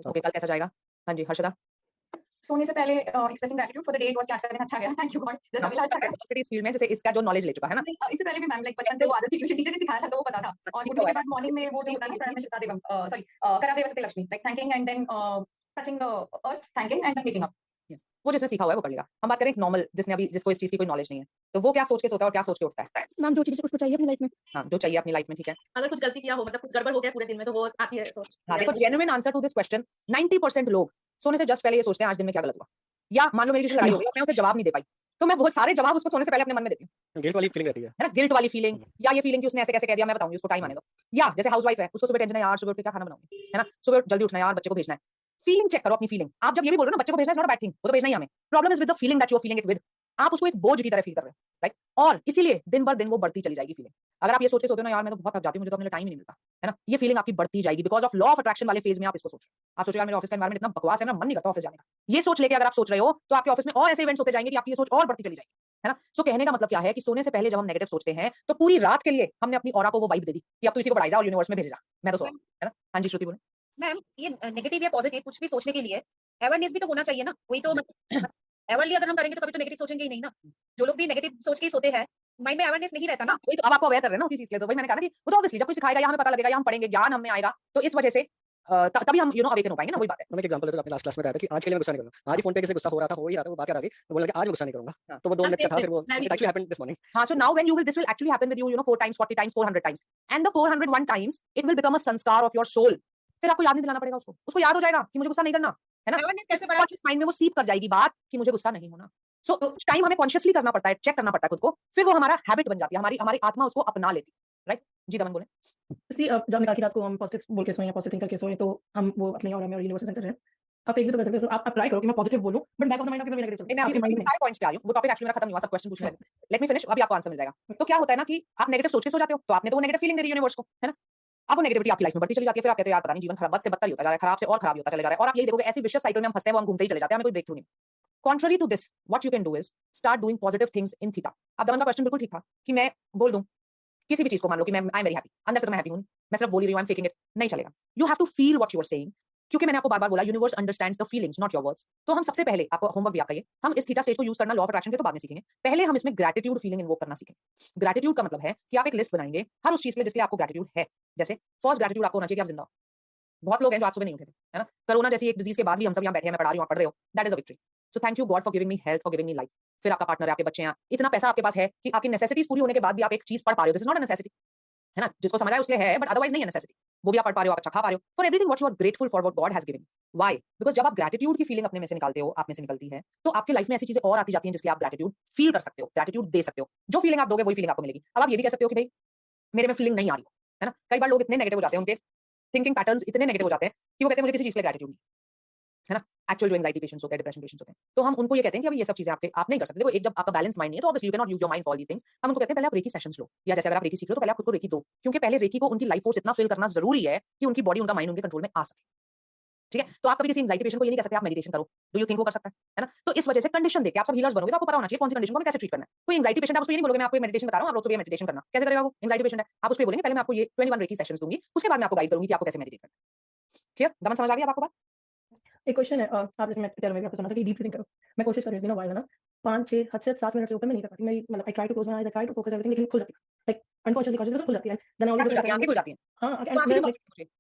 ओके, कल कैसा जाएगा? हाँ जी हर्षदा। सोने से पहले expressing gratitude for the day, it was कि आज का दिन अच्छा गया, थैंक यू गॉड, जैसा भी अच्छा गया। इस फील्ड में जैसे इसका जो नॉलेज ले चुका है ना, नहीं, इससे पहले भी मैम लाइक बचपन से वो आदत थी, ट्यूशन टीचर ने सिखाया था तो वो पता था। और उठने के बाद मॉर्निंग में वो जो होता है ना प्रणव शिक्षा देवम, सॉरी करादेव सत्य Lakshmi, like thanking and then touching the earth, thanking and then waking up. वो जिसने सीखा हुआ है वो कर लेगा। हम बात करें एक नॉर्मल जिसने अभी, जिसको इस चीज की कोई नॉलेज नहीं है, तो वो क्या सोच के सोता है और क्या सोच के उठता है? मैम जो चीजें उसको चाहिए अपनी लाइफ में। हाँ, जो चाहिए अपनी लाइफ में, ठीक है। अगर कुछ गलती किया हो, मतलब कुछ गड़बड़ हो गया पूरे दिन में, तो वो आती है सोच। हाँ देखो, genuine answer to this question, 90% लोग सोने से जस्ट पहले ये सोचते हैं आज दिन में क्या गलत हुआ, या मान लो मेरी किसी से लड़ाई हो गई और मैं उसे जवाब नहीं दे पाई, तो मैं वो सारे जवाब उसको सोने से पहले अपने मन में देती हूँ। गिल्ट वाली फीलिंग रहती है ना, गिल्ट वाली फीलिंग, या ये फीलिंग कि उसने ऐसे कैसे कह दिया, मैं बताऊंगी उसको, टाइम आने दो। या जैसे हाउसवाइफ है, उसको सुबह टेंशन है यार सुबह उठ के क्या खाना बनाऊंगी, है ना, सुबह जल्दी उठना यार, बच्चे को भेजना है। फीलिंग चेक करो अपनी फीलिंग। आप जब ये भी बोल रहे हो ना बच्चे को भेजना is not a bad thing, वो तो भेजना ही हमें, problem is with the feeling that you are feeling it with. आप उसको एक बोझ की तरह फील कर रहे हो, राइट। और इसीलिए दिन भर दिन वो बढ़ती चली जाएगी फीलिंग। अगर आप ये सोच के सोते हो ना यार मैं तो बहुत थक जाती हूँ, मुझे तो अपने लिए टाइम ही नहीं मिलता, है ना, ये फीलिंग आपकी बढ़ती जाएगी because of law of attraction वाले फेज में आप इसको सोच रहे हो। आप सोचो यार मेरे ऑफिस का एनवायरनमेंट इतना बकवास है ना, मन नहीं करता ऑफिस जाने का। ये सोच लेके अगर आप सोच रहे हो तो आपके ऑफिस में और ऐसे इवेंट्स होते जाएंगे कि आपकी ये सोच और बढ़ती चली जाएगी, है ना। सो कहने का मतलब क्या है कि सोने से पहले जब हम नेगेटिव सोचते हैं तो पूरी रात के लिए हमने अपनी ऑरा को वो वाइब दे दी कि अब तो इसी को बढ़ाई जा और यूनिवर्स में भेज जा, मैं तो सो रहा हूं, है ना। हाँ जी श्रुति बोले। मैम ये नेगेटिव या पॉजिटिव कुछ भी सोचने के लिए अवेयरनेस भी तो होना चाहिए ना। वही तो अवेयरली अगर हम करेंगे तो कभी तो नेगेटिव सोचेंगे ही नहीं ना। जो लोग भी नेगेटिव सोच के ही सोते हैं, माइंड में अवेयरनेस नहीं रहता ना। वही तो अब आपको अवेयर कर रहे हैं ना उसी चीज के लिए, तो वही मैंने कहा ना कि वो तो ऑब्वियसली जब कोई सिखाएगा या हमें पता लगेगा या हम पढ़ेंगे, ज्ञान हमें आएगा, तो इस वजह से तभी हम अवेकन हो पाएंगे ना, वही बात है। मैं एक एग्जांपल देता हूं, आपने लास्ट क्लास में बताया था कि आज के लिए मैं गुस्सा नहीं करूंगा। आज ही फोन पे किसी गुस्सा हो रहा था, हो ही रहा था, वो बात कर रहा थी, मैं बोला कि आज मैं गुस्सा नहीं करूंगा, तो वो 2 मिनट का था, फिर वो it actually happened this morning. हाँ, so now when you will, this will actually happen with you, you know, 4 times, 40 times, 400 times, and the 401 times it will become a sanskar of your soul. फिर आपको याद नहीं दिलाना पड़ेगा उसको याद हो जाएगा कि मुझे गुस्सा नहीं करना, है ना। अवेयरनेस कैसे बढ़ा? कॉन्शियस माइंड में वो सीप कर जाएगी बात कि मुझे गुस्सा नहीं होना। सो कुछ टाइम हमें कॉन्शियसली करना पड़ता है, चेक करना पड़ता है खुद को, फिर वो हमारा हैबिट बन जाती है, हमारी आत्मा उसको अपना लेती है, राइट। जी दमन बोले। जब हमने कहा कि रात को हम पॉजिटिव बोल के सोएं या पॉजिटिव थिंक करके सोएं, तो हम वो अपने ऑरा में और यूनिवर्सल सेंटर है। आप एक भी तो कर सकते हो, आप ट्राई करो कि मैं पॉजिटिव बोलूं, but back of the mind आपके भी नेगेटिव चलता है, मैं आपके अभी माइंड में। सारे पॉइंट्स पे आ रही हूँ, वो टॉपिक एक्चुअली मेरा खत्म नहीं हुआ, सब क्वेश्चन पूछने हैं। लेट मी फिनिश, अभी आपको आंसर मिल जाएगा। तो क्या होता है ना कि आप नेगेटिव सोच के सो जाते हो, तो आपने तो वो नेगेटिव फीलिंग दे दी यूनिवर्स को, है ना। अब वो नेगेटिविटी आपकी लाइफ में बढ़ती चली जाती है, फिर आप कहते हो यार पता नहीं जीवन खराब, बद से बदतर ही होता जा रहा है, खराब से और खराब होता चला जा रहा है, और आप यही देखोगे ऐसी विशियस साइकिल में हम फंसते हैं, वो हम घूमते ही चले जाते हैं, हमें कोई ब्रेक थ्रू नहीं। Contrary to this, what you can do is start doing positive things in theta. अब दमन का क्वेश्चन बिल्कुल ठीक था कि मैं बोल दूं किसी भी चीज को, मान लो कि मैं आई एम वेरी हैप्पी, अंदर से तो मैं हैप्पी हूं, मैं सिर्फ बोल ही रही हूं, आई एम फेकिंग इट, नहीं चलेगा। You have to feel what you are saying, क्योंकि मैंने आपको बार-बार बोला universe understands the feelings not your words. तो हम सबसे पहले, आपको होमवर्क भी आपका ये, हम इस थीटा स्टेज को यूज करना लॉ ऑफ अट्रैक्शन के तो बाद में सीखेंगे, पहले हम इसमें ग्रेटिट्यूड फीलिंग इन्वोक करना सीखेंगे। ग्रेटिट्यूड का मतलब है कि आप एक लिस्ट बनाएंगे हर उस चीज के लिए जिसके लिए आपको ग्रेटिट्यूड है। जैसे फर्स्ट ग्रेटिट्यूड आपको होना चाहिए कि आप जिंदा हो। बहुत लोग हैं जो आज सुबह नहीं उठे थे, है ना। कोरोना जैसी एक डिजीज के बाद भी हम सब यहाँ बैठे हैं, मैं पढ़ा रही हूँ, आप पढ़ रहे हो, that is a victory. So thank you God for giving me health, for giving me life. फिर आपका पार्टनर है, आपके बच्चे हैं, इतना पैसा आपके पास है कि आपकी नेसेसिटीज पूरी होने के बाद भी आप एक चीज पढ़ पा रहे हो, this is not a necessity, है ना। जिसको समझ आए उसके लिए है, बट अदरवाइज नहीं है नेसेसिटी। वो भी आप पढ़ पा रहे हो, आप अच्छा खा पा रहे हो, for everything what you are grateful for, what God has given. Why? Because जब आप ग्रेटिट्यूड की फीलिंग अपने में से निकालते हो, आप में से निकलती है, तो आपकी लाइफ में ऐसी चीजें और आती जाती हैं जिसके आप ग्रेटिट्यूड फील कर सकते हो, ग्रेटिट्यूड दे सकते हो। जो फीलिंग आप दोगे वही फीलिंग आपको मिलेगी। अब आप ये भी कह सकते हो कि भाई मेरे में फीलिंग नहीं आ रही, है ना। कई बार लोग इतने नेगेटिव हो जाते हैं, उनके थिंकिंग पैटर्न्स इतने नेगेटिव हो जाते हैं कि वो कहते हैं मुझे किसी चीज के लिए ग्रेटिट्यूड नहीं, है ना। एक्चुअल जो एंजाइटी पेशेंट्स होते हैं, डिप्रेशन पेशेंट्स होते हैं, तो हम उनको ये कहते हैं कि अभी ये सब चीजें आप नहीं कर सकते। देखो, एक जब आपका बैलेंस माइंड नहीं है तो obviously you can not use your mind for these things. हम उनको कहते हैं पहले आप रेकी सेशंस लो, या जैसे अगर आप रेकी सीख लो तो पहले आप खुद को रेकी दो, क्योंकि पहले रेकी को उनकी लाइफ फोर्स इतना फिल करना जरूरी है कि उनकी बॉडी, उनका माइंड उनके कंट्रोल में आ सके। ठीक है? तो आप कभी किसी एंजाइटी पेशेंट को ये नहीं कह सकते आप मेडिटेशन करो। डू यू थिंक वो कर सकता है ना? तो इस वजह से कंडीशन देके आप सब हीलर्स बनोगे तो आपको पता होना चाहिए कौन सी कंडीशन को हमें कैसे ट्रीट करना है। कोई एंजाइटी पेशेंट है, आप उसको ये नहीं बोलोगे मैं आपको ये मेडिटेशन बता रहा हूँ, आप रोज सुबह ये मेडिटेशन करना। कैसे करेगा वो? एंजाइटी पेशेंट है, आप उसको ये बोलेंगे पहले मैं आपको ये 21 रेकी सेशंस दूंगी, उसके बाद मैं आपको गाइड करूंगी कि आपको कैसे मेडिटेट करना है। क्लियर? गमन समझ आ गई अब आपको बात? एक क्वेश्चन है आप जैसे मैं टेल में आपको सुना था कि डीप ब्रीथिंग करो। मैं कोशिश कर रही हूँ ना 5 6 हद से 7 मिनट से ऊपर मैं नहीं कर पाती। मैं मतलब I try to close my eyes, I try to focus everything, लेकिन खुल जाती है। लाइक अनकॉन्शियसली कॉन्शियसली खुल जाती है। देन खुल ओनली जाती है, आंखें खुल जाती हैं। हां तो एंड आंखें मैं क्यों बंद करनी चाहिए?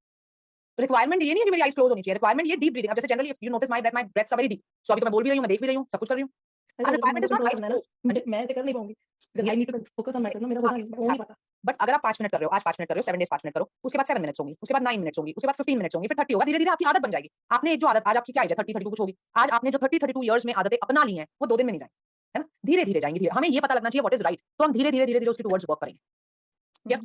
रिक्वायरमेंट ये नहीं है कि मेरी आईज क्लोज होनी चाहिए, रिक्वायरमेंट ये डीप ब्रीथिंग। अब जैसे generally if you notice my breaths are very deep, so अभी तो मैं बोल भी रही हूँ, मैं देख भी रही हूँ, सब कुछ कर रही हूँ। Requirement is not eyes close. मैं ऐसे कर नहीं पाऊंगी because I need to focus on my self ना, मेरा होता नहीं, हो नहीं पाता। बट अगर आप 5 मिनट कर रहे हो, आज 5 मिनट कर रहे हो, 7 डेज 5 मिनट करो, उसके बाद 7 मिनट्स होंगी, उसके बाद 9 मिनट्स होंगी, उसके बाद 15 मिनट्स होंगी, फिर 30 होगा, धीरे-धीरे आपकी आदत बन जाएगी। आपने एक जो आदत आज आपकी क्या एज है 30 32 कुछ होगी। आज आपने जो 30 32 इयर्स में आदतें अपना ली हैं, वो 2 दिन में नहीं जाएंगी, है ना? धीरे-धीरे जाएंगी, धीरे। हमें ये पता लगना चाहिए व्हाट इज राइट, तो हम धीरे-धीरे धीरे-धीरे उसके टुवर्ड्स वर्क करेंगे।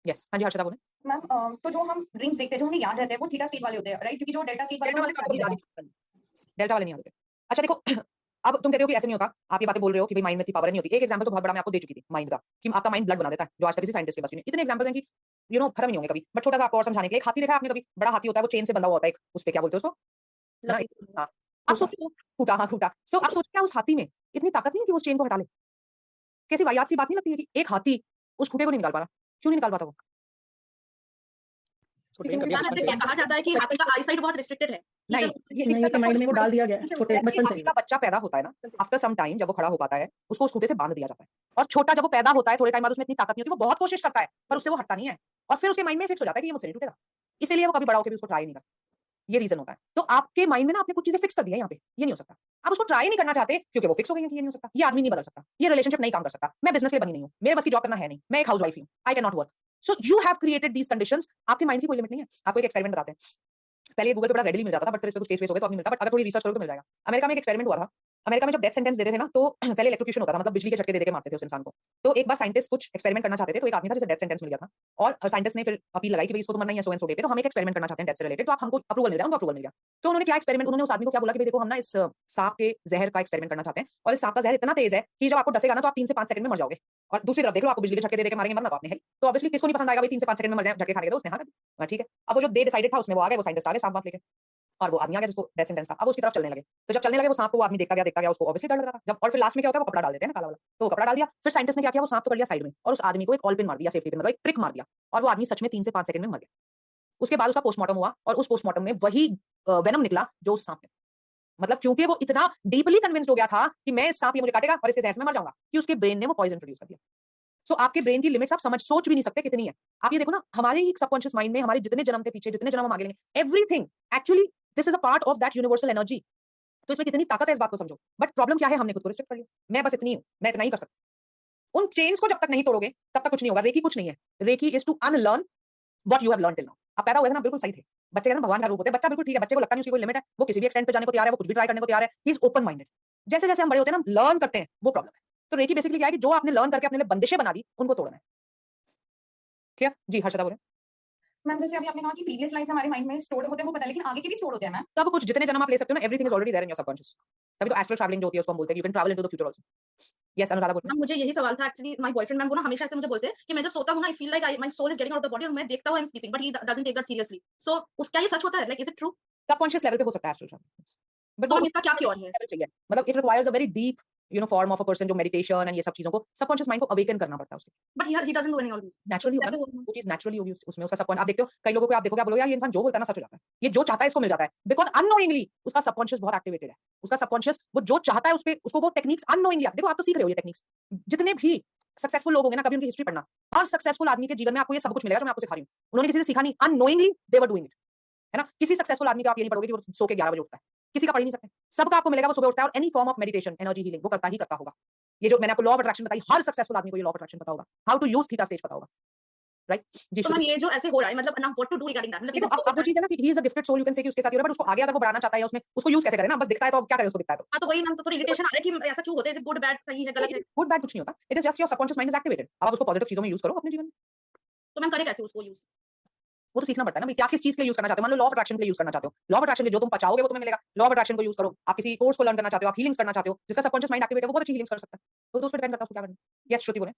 यस, हाँ जी हर्षिता बोलें। मैम तो जो हम ड्रीम्स देखते हैं जो हमें याद रहते हैं वो थीटा स्टेज वाले होते हैं, राइट? क्योंकि जो डेल्टा स्टेज वाले डेल्टा वाले हैं, आपको याद ही नहीं, डेल्टा वाले नहीं आते। अच्छा देखो, अब तुम कहते हो कि ऐसे नहीं होता, आप ये बातें बोल रहे हो कि भाई माइंड में इतनी पावर नहीं होती। एक एग्जांपल तो बहुत बड़ा मैं आपको दे चुकी थी माइंड का, कि आपका माइंड ब्लड बना देता है, जो आज तक किसी साइंटिस्ट के पास नहीं। इतने एग्जांपल्स हैं कि खत्म नहीं होंगे कभी। बट छोटा सा आपको और समझाने के लिए, एक हाथी देखा है आपने कभी? बड़ा हाथी होता है, वो चेन से बंधा हुआ होता है, एक उस पे क्या बोलते हैं उसको? है ना? हाँ, आप सोचो, खूंटा, हाँ खूंटा। सो आप सोचो क्या उस हाथी में इतनी ताकत नहीं है कि वो उस चेन को हटा ले? कैसी वाहियात सी बात नहीं लगती है कि एक हाथी उस खूंटे को नहीं निकाल पा रहा? क्यों नहीं निकाल पाता वो? उसको ट्रेन करके मैम ऐसे चाहिए। कहा जाता है कि हाथी का आईसाइट बहुत रिस्ट्रिक्टेड है। नहीं, ये नहीं, उसके माइंड में वो डाल दिया गया है छोटे जैसे बचपन से हाथी ही। का बच्चा पैदा होता है ना, आफ्टर सम टाइम जब वो खड़ा हो पाता है, उसको उस खूंटे से बांध दिया जाता है। और छोटा जब वो पैदा होता है, थोड़े टाइम बाद उसमें इतनी ताकत नहीं होती, वो बहुत कोशिश करता है, पर उससे वो हटता नहीं है। और फिर उसके माइंड में फिक्स हो जाता है कि ये मुझसे नहीं टूटेगा। इसीलिए वो कभी बड़ा होकर भी उसको ट्राई नहीं करता। ये रीजन होता है। तो आपके माइंड में ना आपने कुछ चीजें फिक्स कर दी है यहाँ पे, ये नहीं हो सकता। आप उसको ट्राई नहीं करना चाहते क्योंकि वो फिक्स हो गई है कि ये नहीं हो सकता। ये आदमी नहीं बदल सकता, ये रिलेशनशिप नहीं काम कर सकता, मैं बिजनेस के लिए बनी नहीं हूँ, मेरे बस की जॉब करना है नहीं, मैं एक हाउसवाइफ हूँ, I can not work. So you have created these conditions. आपके माइंड की कोई लिमिट नहीं है। आपको एक एक्सपेरिमेंट बताते हैं। पहले गूगल पे बड़ा रेडिली मिल जाता था, बट फिर इस पे कुछ केस हो गए तो अब नहीं मिलता। बट अगर थोड़ी रिसर्च करो तो मिल जाएगा। अमेरिका में एक एक्सपेरिमेंट हुआ था। अमेरिका में जब डेथ सेंटेंस देते थे ना, तो पहले इलेक्ट्रोक्यूशन होता था, मतलब बिजली के झटके दे के मारते थे उस इंसान को। तो एक बार साइंटिस्ट कुछ एक्सपेरिमेंट करना चाहते थे, तो एक आदमी था जिसे डेथ सेंटेंस मिल गया था। और साइंटिस्ट ने फिर अपील लगाई कि भाई इसको तो मरना ही है सो एंड सो डे पे, तो हम एक एक्सपेरिमेंट करना चाहते हैं डेथ से रिलेटेड, तो आप हमको अप्रूवल मिल जाए। उनको अप्रूवल मिल गया। तो उन्होंने क्या एक्सपेरिमेंट, उन्होंने उस आदमी को क्या बोला कि भाई देखो हम ना इस सांप के जहर का एक्सपेरिमेंट करना चाहते हैं, और इस सांप का जहर इतना तेज है कि जब आपको डसेगा ना तो आप 3 से 5 सेकंड में मर जाओगे। और दूसरी तरफ देख लो, आपको बिजली के झटके दे के मारेंगे, मरना तो आपने है। तो ऑब्वियसली किसको नहीं पसंद आएगा भाई 3 से 5 सेकंड में मर जाए झटके खाने के। तो उसने हाँ ठीक है। अब वो जो दे डिसाइडेड था उसमें वो आ गए, वो साइंटिस्ट आ गए सांप वाप लेके, और वो आदमी आ गया जिसको डेथ सेंटेंस था। अब उसकी तरफ चलने लगे। तो जब चलने लगे वो सांप को वो आदमी देखता गया, उसको ऑब्वियसली डर लग रहा था। जब और फिर लास्ट में क्या होता है, वो कपड़ा डाल देते हैं ना काला वाला, तो वो कपड़ा डाल दिया। फिर साइंटिस्ट ने क्या किया, वो सांप को कर लिया साइड में, और उस आदमी को एक ऑल पिन मार दिया, सेफ्टी पिन मतलब एक ट्रिक मार दिया, और वो आदमी सच में 3 से 5 सेकंड में मर गया। उसके बाद उसका पोस्टमार्टम हुआ, और उस पोस्टमार्टम में वही वेनम निकला जो उस सांप ने, मतलब क्योंकि वो इतना डीपली कन्विंस्ड हो गया था कि मैं इस सांप ये मुझे काटेगा और इसके जहर से मैं मर जाऊंगा, कि उसके ब्रेन ने वो पॉइजन प्रोड्यूस कर दिया। सो आपके ब्रेन की लिमिट्स आप सोच भी नहीं सकते कितनी है। आप ये देखो ना, हमारे ही सबकॉन्शियस माइंड में हमारे जितने जन्म थे पीछे, जितने जन्म हम आगे लेंगे, everything actually this is a part of that universal energy. तो इसमें कितनी ताकत है इस बात को समझो। बट प्रॉब्लम क्या है, हमने खुद को रिस्ट्रिक्ट कर लिया। मैं बस इतनी हूं, मैं इतना ही कर सकता। उन चेन्स को जब तक नहीं तोड़ोगे तब तक कुछ नहीं होगा। रेकी कुछ नहीं है। Reiki is to unlearn what you have learned till now. आप पैदा हुए थे ना, बिल्कुल सही थे। बच्चे कहते हैं भगवान का रूप होते हैं। बच्चा बिल्कुल ठीक है, बच्चे को लगता नहीं उसकी कोई लिमिट है, वो किसी भी एक्सटेंट पे जाने को तैयार है, वो कुछ भी ट्राई करने को तैयार है, ही इज ओपन माइंडेड। जैसे जैसे हम बड़े होते हैं ना, लर्न करते हैं, वो प्रॉब्लम है। तो रेकी बेसिकली क्या है कि जो आपने लर्न करके अपने लिए बंदिशें बना दी, उनको तोड़ना है। क्लियर? जी हर्षिता बोले। मैम जैसे अभी आपने कहा कि प्रीवियस लाइफ्स हमारे माइंड में स्टोर्ड होते हैं, वो पता है, लेकिन आगे के भी स्टोर होते हैं मैम। सब कुछ जितने जन्म आप ले सकते हो ना, everything is already there in your subconscious. तभी तो एस्ट्रल ट्रैवलिंग जो होती है उसको हम बोलते हैं, you can travel into the future also. Yes Anuradha बोलिए। मैम मुझे यही सवाल था एक्चुअली। माय बॉयफ्रेंड मैम वो ना हमेशा ऐसे मुझे बोलते हैं कि मैं जब सोता हूँ ना, I feel like my soul is getting out of the body, और मैं देखता हूँ I am sleeping, but he doesn't take that seriously. So उसका ये सच होता है? Like is it true? Subconscious level पे हो सकता है एस्ट्रल ट्रैवलिंग, बट तो हम इसका क्या क्योर है? लेवल चाहिए। मतलब it requires a very deep form of a person, जो मेडिटेशन एंड ये सब चीजों को सबकॉन्शियस माइंड को अवेकन करना पड़ता है उसके। But he doesn't do any all this. Naturally होगा ना, वो चीज नेचुरली होगी उसमें। उसका सबकॉन्शियस आप देखते हो, कई लोगों को आप देखोगे, आप बोलोगे यार ये इंसान जो बोलता है ना सच हो जाता है, ये जो चाहता है इसको मिल जाता है, बिकॉज अननोइंगली उसका सबकॉन्शियस बहुत एक्टिवेटेड है। उसका सबकॉन्शियस वो जो चाहता है उसको वो टेक्निक्स अननोइंगली, आप देखो, आप तो सीख रहे हो ये टेक्निक्स। जितने भी सक्सेसफुल लोग होंगे ना, कभी उनकी हिस्ट्री पढ़ना, हर सक्सेसफुल आदमी के जीवन में आपको ये सब कुछ मिलेगा जो मैं आपको सिखा रही हूँ। उन्होंने किसी से सीखा नहीं, unknowingly they were doing it, है ना। किसी सक्सेसफुल आदमी को आप ये नहीं पढ़ोगे कि वो सो के 11 बजे उठता है, किसी का पढ़ ही नहीं सकते। सबका आपको मिलेगा वो सुबह उठता है, और any form of meditation, energy healing वो करता ही करता होगा। ये जो मैंने आपको लॉ ऑफ अट्रैक्शन बताई, हर सक्सेसफुल आदमी को ये लॉ ऑफ अट्रैक्शन पता होगा, how to use theta stage पता होगा, राइट? जी तो मैम ये जो ऐसे हो रहा है, मतलब ना what to do regarding that, मतलब देखो, अब वो चीज़ है ना कि he is a gifted soul, you can say कि उसके साथ ही हो रहा है, बट उसको आगे अगर वो बढ़ाना चाहता है उसमें, उसको यूज कैसे करे ना, बस दिखता है तो अब क्या करे, उसको दिखता है तो। हाँ, तो वही मैम, तो थोड़ी इरिटेशन आ रहा है कि ऐसा क्यों होता है? इज इट गुड बैड, सही है गलत है? गुड बैड कुछ नहीं होता, it is just your subconscious mind is activated. अब उसको पॉजिटिव चीजों में यूज करो अपने जीवन में। तो मैम करे कैसे उसको यूज? वो तो सीखना पड़ता है ना भाई, क्या किस चीज के लिए यूज करना चाहते हो। मान लो लॉ ऑफ अट्रैक्शन के लिए यूज करना चाहते हो, लॉ ऑफ अट्रैक्शन के जो तुम पचाओगे वो तुम्हें मिलेगा। लॉ ऑफ अट्रैक्शन को यूज करो। आप किसी कोर्स को लर्न करना चाहते हो, आप हीलिंग्स करना चाहते हो, जिसका सबकॉन्शियस माइंड एक्टिवेट है, वो बहुत अच्छी हीलिंग्स कर सकता है। तो उस पर डिपेंड करता है उसको क्या करना है। यस श्रुति बोले।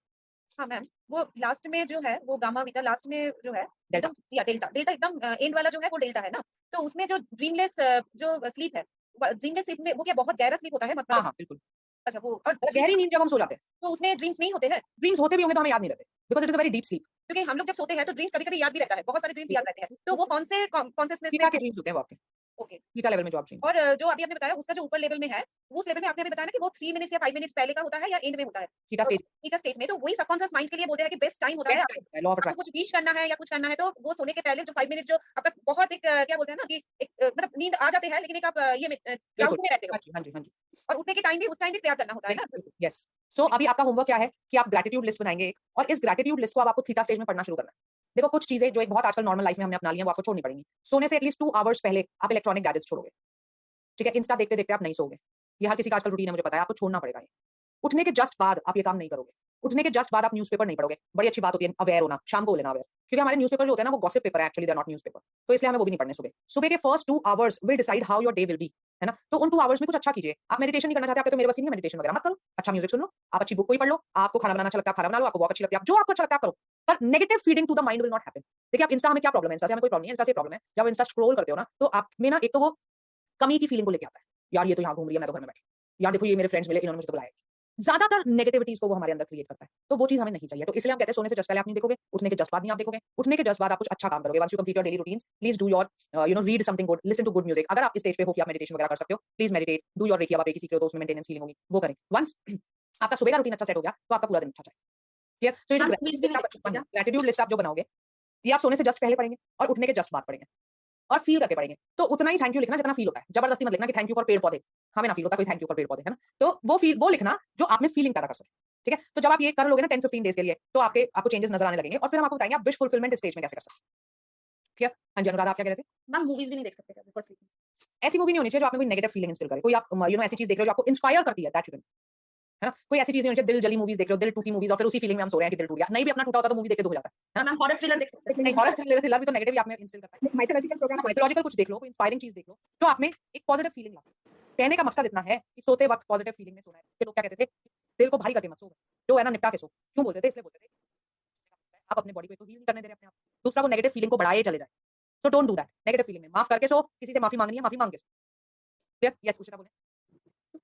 हाँ मैम, वो लास्ट में जो है वो गामा बीटा लास्ट में जो है डेल्टा एकदम या डेल्टा डेल्टा एकदम एंड वाला जो है वो डेल्टा है ना, तो उसमें जो ड्रीमलेस जो स्लीप है, ड्रीमलेस स्लीप में वो क्या बहुत गहरा स्लीप होता है हाँ मतलब? हाँ बिल्कुल। अच्छा वो और गहरी नींद जब हम सो जाते हैं, तो उसमें ड्रीम्स नहीं होते हैं? ड्रीम्स होते भी होंगे तो हमें याद नहीं रहते, because it is a very deep sleep. क्योंकि हम लोग जब सोते हैं तो ड्रीम्स कभी-कभी याद भी रहता है, बहुत सारे ड्रीम्स याद रहते हैं, तो वो कौन से कॉन्शियसनेस थीटा के में? ड्रीम्स होते हैं वो आपके, ओके। थीटा लेवल में जो आप ड्रीम। और जो अभी आपने बताया उसका जो ऊपर लेवल में है, उस लेवल में आपने अभी बताया ना कि वो 3 मिनट्स या 5 मिनट्स पहले का होता है या एंड में होता है? थीटा स्टेज, थीटा स्टेट में, तो वही सबकॉन्शियस माइंड के लिए बोलते हैं कि बेस्ट टाइम होता है आपको लॉ ऑफ आपको अट्रैक्शन। कुछ विश करना है या कुछ करना है, तो वो सोने के पहले जो 5 मिनट्स जो आपका बहुत एक क्या बोलते हैं ना कि एक मतलब नींद आ जाते हैं लेकिन एक आप ये में क्लाउड्स में रहते हो हाँ जी हाँ जी हाँ जी। और उठने के टाइम भी उस टाइम भी तैयार करना होता है ना? यस। सो अभी आपका होमवर्क क्या है कि आप ग्रैटिट्यूड लिस्ट बनाएंगे एक, और इस ग्रैटिट्यूड लिस्ट को अब आपको थीटा स्टेज में पढ़ना शुरू करना है। देखो कुछ चीजें जो एक बहुत आजकल नॉर्मल लाइफ में हमने अपना ली हैं वो आपको छोड़नी पड़ेंगी। सोने से एटलीस्ट 2 आवर्स पहले आप इलेक्ट्रॉनिक गैजेट्स छोड़ोगे, ठीक है? इंस्टा देखते देखते आप नहीं सोओगे, ये हर किसी का आजकल रूटीन है, मुझे पता है, आपको छोड़ना पड़ेगा ये। उठने के जस्ट बाद आप ये काम नहीं करोगे, उठने के जस्ट बाद आप न्यूज़पेपर नहीं पढ़ोगे। बड़ी अच्छी बात होती है अवेयर होना, शाम को लेना अवेयर, क्योंकि हमारे न्यूज़पेपर जो होते हैं ना वो गॉसिप पेपर है, actually they are not newspaper, तो इसलिए हमें वो भी नहीं पढ़ने सुबह। सुबह के first 2 hours will decide how your day will be, है ना? तो उन 2 आवर्स में कुछ अच्छा कीजिए। आप मेडिटेशन नहीं करना चाहते, आपके तो मेरे बस की नहीं है मेडिटेशन वगैरह, मत करो। अच्छा म्यूजिक सुन लो, आप अच्छी बुक कोई पढ़ लो, आपको खाना बनाना अच्छा लगता है खाना बना लो, आपको वॉक अच्छी लगती है, जो आपको अच्छा लगता है आप करो। पर negative feeding to the mind will not happen. देखिए आप इंस्टा, हमें क्या प्रॉब्लम है, इंस्टा से हमें कोई प्रॉब्लम नहीं है, इंस्टा से प्रॉब्लम है जब इंस्टा स्क्रॉल करते हो ना तो आप में ना एक तो वो कमी की फीलिंग को लेके आता है, यार ये तो यहाँ घूम रही है, मैं तो घर में बैठी, यार देखो ये मेरे फ्रेंड्स मिले, इन्होंने मुझे तो बुलाया। ज्यादातर नेगेटिविटीज को वो हमारे अंदर क्रिएट करता है, तो वो चीज हमें नहीं चाहिए। तो इसलिए हम कहते हैं सोने से जस्ट पहले आप नहीं देखोगे, उठने के जस्ट बाद नहीं आप देखोगे, उठने के जस्ट बाद आप कुछ अच्छा काम करोगे। Once you complete your daily routines, please do your read something good, listen to good music. अगर आप इस स्टेज पे हो कि आप मेडिटेशन वगैरह कर सकते हो, please meditate, do your reiki. अब आप रेकी सीख रहे हो तो उसमें मेंटेनेंस फीलिंग होगी, वो करें। वंस आपका सुबह का रूटीन अच्छा सेट हो गया तो आपका पूरा दिन अच्छा जाएगा। क्लियर? सो ये जो मैम मूवीज भी नहीं देखते क्या? ग्रेटिट्यूड लिस्ट आप जो बनाओगे, ये आप सोने से जस्ट पहले पढ़ेंगे और उठने के जस्ट बाद पढ़ेंगे और फील करके पढ़ेंगे। तो उतना ही थैंक यू लिखना जितना फील होता है, जबरदस्ती मत लिखना कि थैंक यू फॉर पेड़ पौधे, हमें ना फील होता कोई थैंक यू फॉर पेड़ पौधे, है ना? तो वो लिखना जो आप में फीलिंग पैदा कर सके, ठीक है? तो जब आप ये कर लोगे ना 10-15 डेज के लिए, तो आपको चेंजेस नजर आने लगेंगे और फिर हम आपको बताएंगे आप विश फुलफिलमेंट स्टेज में कैसे कर सकते हैं। क्लियर? हाँ जी अनुराधा, आप क्या कह रहे थे? मैम मूवीज भी नहीं देख सकते क्या बिकॉज़ ऐसी मूवी नहीं होनी चाहिए जो आप में कोई नेगेटिव फीलिंग इंस्टिल करे, कोई आप ऐसी चीज देख रहे हो जो आपको इंस्पायर करती है, दैट यू कैन, है ना? कोई ऐसी चीज नहीं होनी चाहिए दिल जली मूवीज देख रहे हो, दिल टूटी मूवीज, और फिर उसी फीलिंग में हम सो रहे हैं कि दिल टूट गया। नहीं भी अपना टूटा होता तो मूवी देख के तो हो जाता है ना? मैम हॉरर थ्रिलर देख सकते हैं। नहीं, हॉरर थ्रिलर भी तो नेगेटिव आप में इंस्टिल करता है। माइथोलॉजिकल प्रोग्राम, माइथोलॉजिकल कुछ देख लो, कोई इंस्पायरिंग चीज देख लो जो आप में एक पॉजिटिव फीलिंग ला सके। कहने का मकसद इतना है कि सोते वक्त पॉजिटिव फीलिंग में सोना है। कि लोग क्या कहते थे, दिल को भारी करके मत सो, जो है ना निपटा के सो। क्यों बोलते थे? इसलिए बोलते थे आप अपने बॉडी को तो हील नहीं करने दे रहे अपने आप, दूसरा वो नेगेटिव फीलिंग को बढ़ाए चले जाए। So don't do that. Negative feeling में माफ करके सो, किसी से माफी मांगनी है माफी मांग के सो। क्लियर? यस उशिता बोले।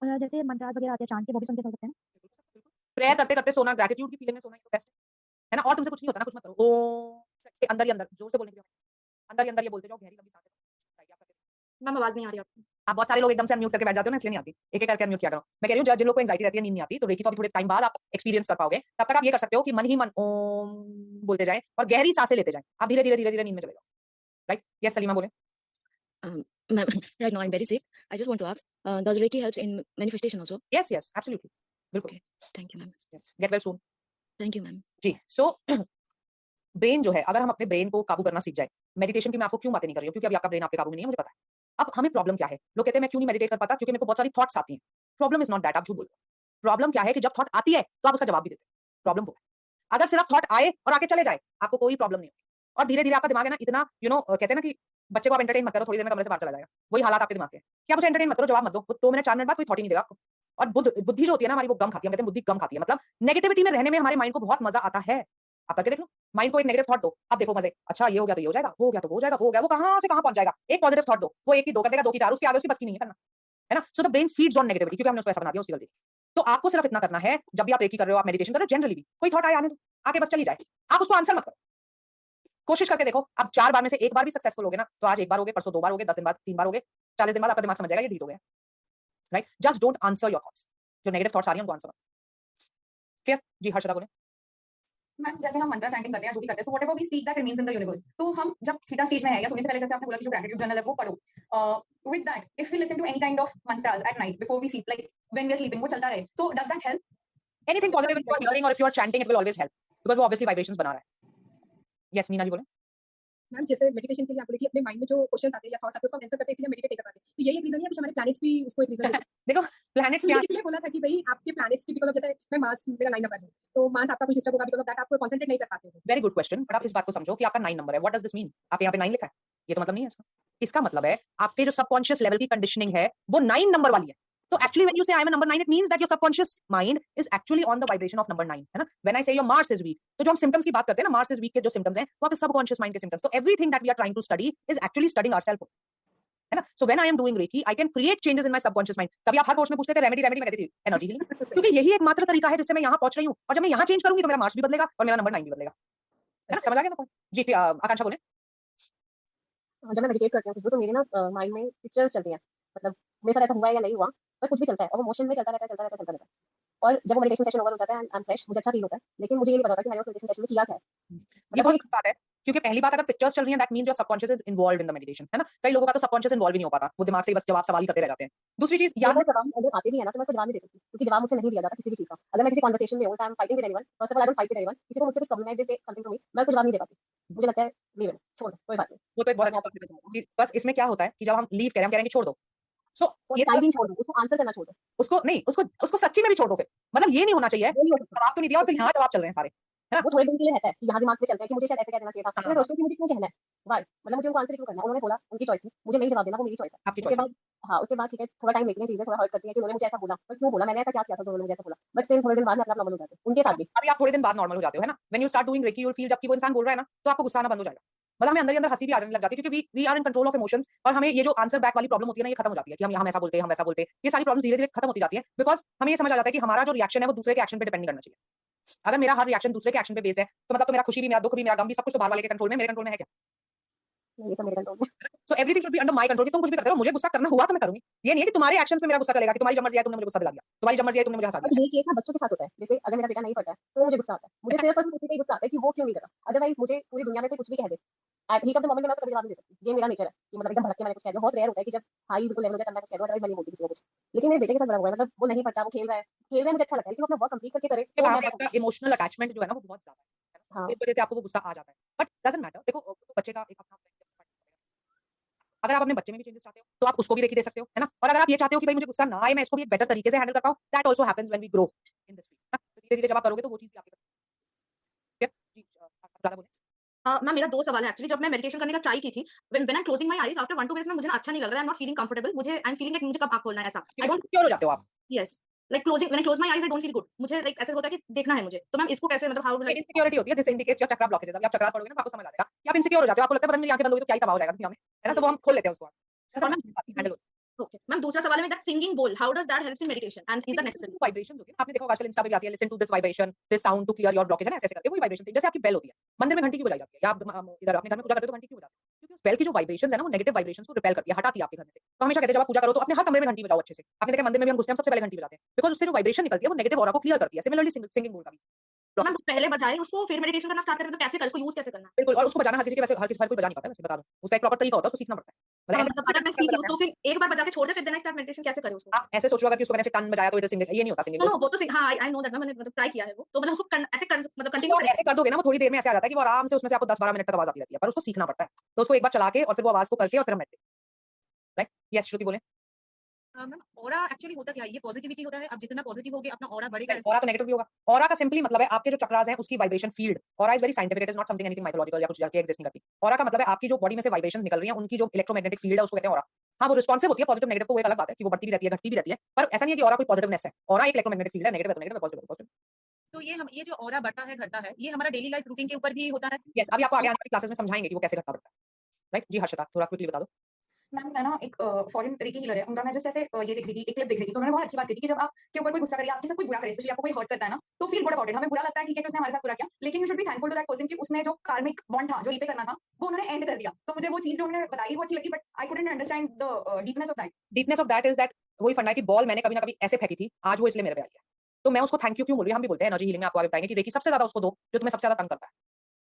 और जैसे मंत्रास वगैरह आते हैं चांद के, वो भी सुन के सो सकते हैं ना? प्रेयर करते करते सोना, ग्रेटिट्यूड की फीलिंग में सोना, ये तो बेस्ट है ना? और तुमसे कुछ नहीं होता ना, कुछ मत करो। ओ अंदर ही अंदर जोर से बोलने की जरूरत नहीं। अंदर ही अंदर ये बोलते जाओ, गहरी लंबी सांसें लो। मैम आवाज नहीं आ रही आपकी। आप बहुत सारे लोग एकदम से अनम्यूट करके बैठ जाते हो ना, इसलिए नहीं आती। एक एक करके अनम्यूट किया करो। मैं कह रही हूँ जिन लोग को एंजाइटी रहती है, नींद नहीं आती, तो रेकी को अभी थोड़े टाइम बाद आप एक्सपीरियंस कर पाओगे। तब तक आप ये कर सकते हो कि मन ही मन ओम बोलते जाए और गहरी सांसें लेते जाए। आप धीरे धीरे धीरे धीरे नींद में चले जाओ। राइट? यस सलीमा बोले। Ma'am, right now I'm very sick. I just want to ask, does Reiki helps in manifestation also? Yes yes absolutely, बिल्कुल। Thank you, ma'am. Get well soon. Thank you, ma'am. जी। So brain जो है, अगर हम अपने brain को काबू करना सीख जाए, मेडिटेशन की मैं आपको क्यों बातें नहीं कर रही हूँ, क्योंकि अभी आपका ब्रेन आपके काबू में नहीं है, मुझे पता है। अब हमें प्रॉब्लम क्या है? लोग कहते हैं मैं क्यों नहीं मेडिटेट कर पाता, क्योंकि मेरे को बहुत सारी थॉट्स आती हैं। प्रॉब्लम इज नॉट दैट, आप झूठ बोल रहे हो। प्रॉब्लम क्या है कि जब थॉट आती है तो आप उसका जवाब भी देते हैं। प्रॉब्लम वो है। अगर सिर्फ थॉट आए और आके चले जाए, आपको कोई प्रॉब्लम नहीं होती। और धीरे धीरे आपका दिमाग है ना इतना कहते हैं ना कि बच्चे को आप एंटरटेन मत करो, थोड़ी देर में कमरे से बाहर चला जाएगा। वही हालात आपके दिमाग के, कि आप उसे एंटरटेन मत करो, जवाब मत दो, वो 2 मिनट 4 मिनट बाद कोई थॉट ही नहीं देगा आपको। और बुद्धि जो होती है ना हमारी, वो गम खाती है। हम कहते हैं बुद्धि गम खाती है, मतलब नेगेटिविटी में रहने में हमारे माइंड को बहुत मजा आता है। आप करके देख लो, माइंड को एक नेगेटिव थॉट दो, अब देखो मजे। अच्छा ये हो गया तो ये हो जाएगा, वो हो गया तो वो हो जाएगा, वो हो गया वो कहां से कहां पहुंच जाएगा। एक पॉजिटिव थॉट दो, वो 1 की 2 कर देगा, 2 की 4, उसके आगे उसकी बस की नहीं है करना, है ना? So the brain feeds on negativity, क्योंकि हमने उसको ऐसा बना दिया, उसकी गलती। तो आपको सिर्फ इतना करना है, जब भी आप रेकी कर रहे हो, आप मेडिटेशन कर रहे हो, जनरली भी कोई थॉट आए आने दो, आके बस चली जाए, आप उसको आंसर मत करो। कोशिश करके देखो, आप 4 बार में से 1 बार भी सक्सेसफुल होगे ना, तो आज 1 बार होगे, परसों 2 बार होगे, 10 दिन बाद 3 बार होगे, 40 दिन बाद आपका दिमाग समझ जाएगा ये डिलीट हो गया। Right? Just don't answer your thoughts. जो नेगेटिव थॉट्स आ रही हैं उनको आंसर मत। क्लियर? जी हर्षदा बोले। मैम जैसे हम मंत्रा चैंटिंग करते हैं, जो भी करते हैं, so whatever we speak that remains in the universe. तो हम जब थीटा स्टेज में है या सोने से पहले, जैसे आपने बोला कि जो ग्रैटिट्यूड जर्नल है वो पढ़ो, with that if we listen to any kind of mantras at night before we sleep, like when we are sleeping, वो चलता रहे, तो does that help? Anything positive if you are hearing or if you are chanting, it will always help, because वो obviously vibrations बना रहा है। Yes Neena जी बोले। Ma'am जैसे मेडिटेशन के लिए आप बोले कि अपने माइंड में जो क्वेश्चंस आते हैं या थॉट्स आते हैं उसको आंसर करते हैं, इसलिए मेडिटेट नहीं कर पाते। तो यही एक रीजन है, कुछ हमारे प्लैनेट्स भी उसको एक रीजन है। देखो प्लैनेट्स क्या, इसलिए बोला था कि भाई आपके प्लैनेट्स की, बिकॉज़ ऑफ जैसे मैं मार्स मेरा 9 नंबर है, तो मार्स आपका कुछ डिस्टर्ब होगा, बिकॉज़ ऑफ दैट आप कंसंट्रेट नहीं कर पाते हो। Very good question. बट आप इस बात को समझो कि आपका 9 नंबर है। What does this mean? आपके यहाँ पे 9 लिखा है, ये तो मतलब नहीं है इसका। इसका मतलब है आपके जो सबकॉन्शियस लेवल की कंडीशनिंग है वो 9 नंबर वाली है। तो एक्चुअली व्हेन यू से I am number 9 it means that your subconscious mind is actually on the vibration of number 9, है ना. व्हेन आई से योर मार्स इज वीक, तो जो हम सिम्टम्स की बात करते हैं ना, मार्स इज वीक के जो सिम्टम्स हैं वो आपके सबकॉन्शियस माइंड के सिम्टम्स. तो everything that we are trying to study is actually studying ourselves, है ना. So when I am doing reiki I can create changes in my subconscious mind. कभी आप हर कोर्स में पूछते थे रेमेडी रेमेडी, मैं कहती थी एनर्जी हीलिंग, क्योंकि यही एकमात्र तरीका है जिससे मैं यहाँ पहुंच रही हूँ. और जब मैं यहाँ चेंज करूंगी तो मेरा मार्स भी बदलेगा और मेरा नंबर 9 भी बदलेगा, है ना. समझ आ गया ना पॉइंट जी. आकांक्षा बोले. जब मैं मेडिटेट करती हूँ तो मेरे ना माइंड में पिक्चर्स चलती हैं, मतलब मेरे साथ ऐसा हुआ है या नहीं हुआ, बस कुछ भी चलता है और वो मोशन में चलता रहता है. और जब वो मेडिटेशन सेशन ओवर हो जाता है आई एम फ्रेश, मुझे अच्छा फील होता है, लेकिन मुझे ये नहीं पता होता कि मैंने उस मेडिटेशन सेशन में किया क्या है. ये बहुत बात है, क्योंकि पहली बात अगर पिक्चर्स चल रही हैं that means your subconscious is involved in the meditation, है ना. कई लोगों का तो सबकॉन्शियस इन्वॉल्व ही नहीं हो पाता, वो दिमाग से ही बस जवाब सवाल ही करते रह जाते हैं. दूसरी चीज याद जब जवाब अगर आते भी है ना तो मैं उसको जवाब नहीं देती, क्योंकि जवाब मुझसे नहीं दिया जाता किसी भी चीज का. अगर मैं किसी कन्वर्सेशन में हूं, I am fighting with anyone, first of all I don't fight with anyone. किसी को मुझसे कुछ प्रॉब्लम है, दे से समथिंग टू मी, मैं उसको जवाब नहीं दे पाती. मुझे लगता है लीव इट, छोड़ दो, कोई बात नहीं. वो तो एक बहुत अच्छा बात है कि बस इसमें क्या होता है कि जब हम लीव करें, हम कह रहे हैं कि छोड़ दो, सो ये टाइमिंग छोड़ दो, उसको आंसर करना छोड़ दो. उसको नहीं, उसको सच्ची में भी छोड़ दो. फिर मतलब ये नहीं होना चाहिए जवाब तो नहीं दिया और फिर यहाँ जवाब चल रहे हैं सारे, है ना. वो थोड़े दिन के लिए रहता है कि यहाँ दिमाग में चलता है कि मुझे शायद ऐसे कह देना चाहिए था. हाँ. मैं सोचती हूँ कि मुझे क्यों कहना है, वाई, मतलब मुझे उनको आंसर क्यों करना है. उन्होंने बोला, उनकी चॉइस थी, मुझे नहीं जवाब देना, वो मेरी चॉइस है. आपकी उसके चॉइस. बाद हाँ, उसके बाद ठीक है, थोड़ा टाइम लेती है चीजें, थोड़ा हर्ट करती है कि उन्होंने मुझे ऐसा बोला, पर क्यों बोला, मैंने ऐसा क्या किया था तो उन्होंने मुझे ऐसा बोला. बट स्टिल थोड़े दिन बाद में अपना नॉर्मल हो जाते हैं उनके साथ भी. अभी आप थोड़े दिन बाद नॉर्मल हो जाते हो, है ना. When you start doing reiki you will feel जबकि वो इंसान बोल रहा है ना तो आपको गुस्सा आना बंद हो जाएगा. मतलब हमें अंदर ही अंदर हंसी भी आ जाने लग जाती है, क्योंकि we are in control of emotions. और हमें ये जो आंसर बैक वाली प्रॉब्लम होती है ना, ये खत्म हो जाती है कि हम ऐसा बोलते हैं, हम वैसा बोलते हैं. ये सारी प्रॉब्लम धीरे धीरे खत्म होती जाती है, बिकॉज हमें ये समझ आ जाता है कि हमारा जो रिएक्शन है वो दूसरे के एक्शन पे डिपेंड नहीं करना चाहिए. अगर मेरा हर रिएक्शन दूसरे के एक्शन पे बेस्ड है तो मतलब तो मेरा खुशी भी, मेरा दुख भी, मेरा गम भी, सब कुछ तो बाहर वाले के कंट्रोल में, मेरे कंट्रोल में है क्या. ये सब मेरे कंट्रोल में. So everything should be under my control. तुम कुछ भी करते हो, मुझे गुस्सा करना हुआ तो मैं करूंगी. ये नहीं है कि तुम्हारे एक्शंस पे मेरा गुस्सा चलेगा कि तुम्हारी जब मर्जी है तुमने मुझे गुस्सा दिला दिया, तुम्हारी जब मर्जी है तुमने मुझे हंसा अब दिया. ये केस ना बच्चों के साथ होता है. जैसे अगर मेरा बेटा नहीं पढ़ता है तो मुझे गुस्सा आता है. मुझे सिर्फ बस उसी पे गुस्सा आता है कि वो क्यों नहीं कर रहा. अदरवाइज मुझे पूरी दुनिया में कोई कुछ भी कह दे, at heat of the moment मैं उसका जवाब नहीं दे सकती. ये मेरा नेचर है कि मतलब एकदम भड़क के मैंने कुछ कह दिया. बहुत रेयर होता है कि जब हाई बिल्कुल लेवल पे मैं कुछ कह दूं, अदरवाइज मैं नहीं बोलती किसी को कुछ. लेकिन मेरे बेटे के साथ बड़ा हुआ है, मतलब वो नहीं पढ़ता, वो खेल रहा है, मुझे अच्छा लगता है कि वो अपना वर्क कंप्लीट करके करे. तो वहाँ मैं पे आपका इमोशनल अटैचमेंट जो है ना वो बहुत ज्यादा है ना? हाँ. इस वजह से आपको वो गुस्सा आ जाता है. But doesn't matter. देखो बच्चे का एक अपना, अगर आप अपने बच्चे में भी चेंजेस चाहते हो तो आप उसको भी रेकी दे सकते हो, है ना. और अगर आप ये चाहते हो कि भाई मुझे गुस्सा ना आए, मैं इसको भी एक बेटर तरीके से हैंडल कर पाऊं, that also happens when we grow in this field. तो धीरे धीरे जब आप करोगे तो वो चीज भी आपके ठीक है जी. आप ज्यादा बोले. मैम मेरा 2 सवाल है एक्चुअली. जब मैं मेडिटेशन करने का ट्राई की थी, when I am closing my eyes after 1-2 minutes में मुझे ना अच्छा नहीं लग रहा है. I am not feeling comfortable. मुझे आई एम फीलिंग लाइक मुझे कब आँख खोलना है ऐसा. आई डोंट सिक्योर हो जाते हो आप. Yes like closing when I close my eyes I don't feel good. मुझे लाइक ऐसा होता है कि देखना है मुझे. तो मैम इसको कैसे मतलब हाउ लाइक इनसिक्योरिटी होती है. This indicates your chakra blockages. अभी आप चक्रास पढ़ोगे ना तो आपको समझ आ जाएगा कि आप इनसिक्योर हो जाते हो. आपको लगता है पता नहीं मेरी आंखें बंद हो गई तो क्या ही तबाह हो जाएगा दुनिया में, है ना. तो वो हम खोल लेते हैं उसको. ऐसा हैंडल ओके मैम. दूसरा सवाल है दैट सिंगिंग बोल, how does that helps in meditation and is that necessary? Vibrations होती है. आपने देखा होगा आजकल इंस्टा पे भी आती है, listen to this vibration, this sound to clear your blockage, है ना. ऐसे करके वही वाइब्रेशन. जैसे आपकी बेल होती है, मंदिर में घंटी क्यों बजाई जाती है, या आप इधर अपने घर में पूजा करते हो तो घंटी क्यों बजाते हो, क्योंकि उस बेल की जो वाइब्रेशंस है ना वो नेगेटिव वाइब्रेशंस को रिपेल करती है, हटाती है आपके घर में से. तो हमेशा कहते हैं जब आप पूजा करो तो अपने हर कमरे में घंटी बजाओ अच्छे से. आपने देखा मंदिर में भी हम घुसते हैं सबसे पहले घंटी बजाते हैं, बिकॉज़ उससे जो वाइब्रेशन निकलती है वो नेगेटिव ऑरा को क्लियर करती है. सिमिलरली सिंगिंग बोल का भी मैम पहले बजाए उसको फिर मेडिटेशन करना स्टार्ट करें तो कैसे करें, उसको यूज कैसे करना है? बिल्कुल. और उसको बजाना हर किसी के वैसे हर किसी कोई बजा नहीं पाता है, वैसे बता दूं. उसका एक प्रॉपर तरीका होता है, उसको सीखना पड़ता है. मतलब ऐसे मतलब अगर मैं सीख लूं तो फिर एक बार बजा के छोड़ दे फिर देन आई स्टार्ट मेडिटेशन कैसे करें उसको? आप ऐसे सोचो अगर कि उसको मैंने ऐसे टन बजाया तो इट इज सिंगिंग, ये नहीं होता सिंगिंग. नो वो तो हां आई नो दैट मैंने मतलब ट्राई किया है वो. तो मतलब उसको ऐसे कर मतलब उसको कंटिन्यू आप ऐसे कर दोगे ना वो थोड़ी देर में ऐसे आ जाता है कि वो आराम से उसमें से आपको 10-12 मिनट तक आवाज आती रहती है, पर उसको सीखना पड़ता है. तो उसको एक बार चला के और फिर वो आवाज को करके और फिर मेडिटेट. राइट. यस श्रुति बोले. मैम ऑरा एक्चुअली होता क्या है? ये पॉजिटिविटी होता है, आप जितना पॉजिटिव होगे अपना ऑरा बढ़ेगा. ऑरा तो नेगेटिव भी होगा. ऑरा का सिंपली मतलब है आपके जो चक्रास हैं उसकी vibration field. Aura is very scientific, it is not something anything mythological या कुछ जाके एग्जिस्ट नहीं करती. ऑरा का मतलब है आपकी जो बॉडी में से वाइब्रेशंस निकल रही हैं उनकी जो इलेक्ट्रोमैग्नेटिक फील्ड है उसको कहते हैं ऑरा. हाँ वो रिस्पॉन्सिव होती है पॉजिटिव नेगेटिव तो वो एक अलग बात है कि वो बढ़ती भी रहती है घटती भी रहती है, पर ऐसा नहीं है कि ऑरा कोई पॉजिटिवनेस है. ऑरा एक इलेक्ट्रोमैग्नेटिक फील्ड है, नेगेटिव है तो नेगेटिव, पॉजिटिव है पॉजिटिव. तो ये जो ऑरा बढ़ता है घटता है, ये हमारा डेली लाइफ रूटीन के ऊपर भी होता है. यस अभी आपको आगे आने वाली क्लासेस में समझाएंगे कि वो कैसे घटता बढ़ता है. राइट जी. हर्षिता थोड़ा क्विकली बता दो. मैम मैं ना एक फॉरेन रेकी हीलर है उनका, मैं जस्ट ऐसे ये देख रही थी, एक क्लिप देख रही थी, तो उन्होंने बहुत अच्छी बात की थी कि जब आपके ऊपर कोई गुस्सा करे, आपके साथ कोई बुरा करे, स्पेशली आपको कोई हर्ट करता है ना, तो फील गुड अबाउट इट. हमें बुरा लगता है ठीक है कि उसने हमारे साथ बुरा किया, लेकिन you should be thankful to that person कि उसने जो कार्मिक बॉन्ड था जो रीपे करना था वो उन्होंने एंड कर दिया. तो मुझे वो चीज जो उन्होंने बताई वो अच्छी लगी, but I couldn't understand the deepness of that. Deepness of that is that वही फंडा है कि बॉल मैंने कभी ना कभी ऐसे फेंकी थी, आज वो इसलिए मेरे पे आई है. तो मैं उसको थैंक यू क्यों बोल रही हूं. हम भी बोलते हैं एनर्जी हीलिंग में आपको आगे बताएंगे कि रेकी सबसे ज्यादा उसको दो जो तुम्हें सबसे ज्यादा तंग करता है.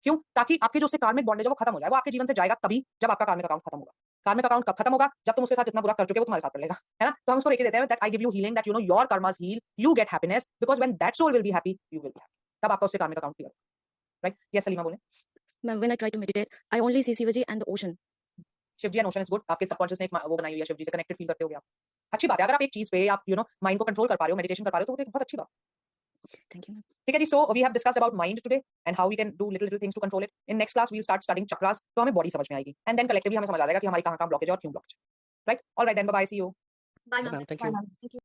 क्यों? ताकि आपके जो उससे कार्मिक बॉन्ड है वो खत्म हो जाए. वो आपके जीवन से जाएगा तभी जब आपका कार्मिक अकाउंट खत्म होगा. कार्मिक अकाउंट कब खत्म होगा? जब तुम उसके साथ जितना बुरा कर चुके हो वो तुम्हारे साथ करेगा, है ना. तो हम उसको रेकी देते हैं that I give you healing, that you know your karmas heal, you get happiness, because when that soul will be happy you will be happy. तब आपका उससे karmic account clear. Right. Yes Salima बोले. Ma'am, when I try to meditate, I only see Shivaji and the ocean. Shivji and ocean is good. आपके subconscious ने एक वो बनाई हुई है, शिवजी से कनेक्टेड फील करते होगे आप. अच्छी बात है. अगर आप एक चीज पे आप माइंड को कंट्रोल कर पा रहे हो, मेडिटेशन कर पा रहे हो तो वो एक बहुत अच्छी बात. Thank you, ma'am. ठीक है जी. So we have discussed about mind today and how we can do little things to control it. In next class we will start studying chakras. तो हमें बॉडी समझ में आएगी एंड देन कलेक्टिवली हमें समझ आ जाएगा कि हमारी कहां-कहां ब्लॉकेज है और क्यों blockage. Right. Alright then bye bye, see you. Bye ma'am ma'am. Thank Bye, you. ma'am.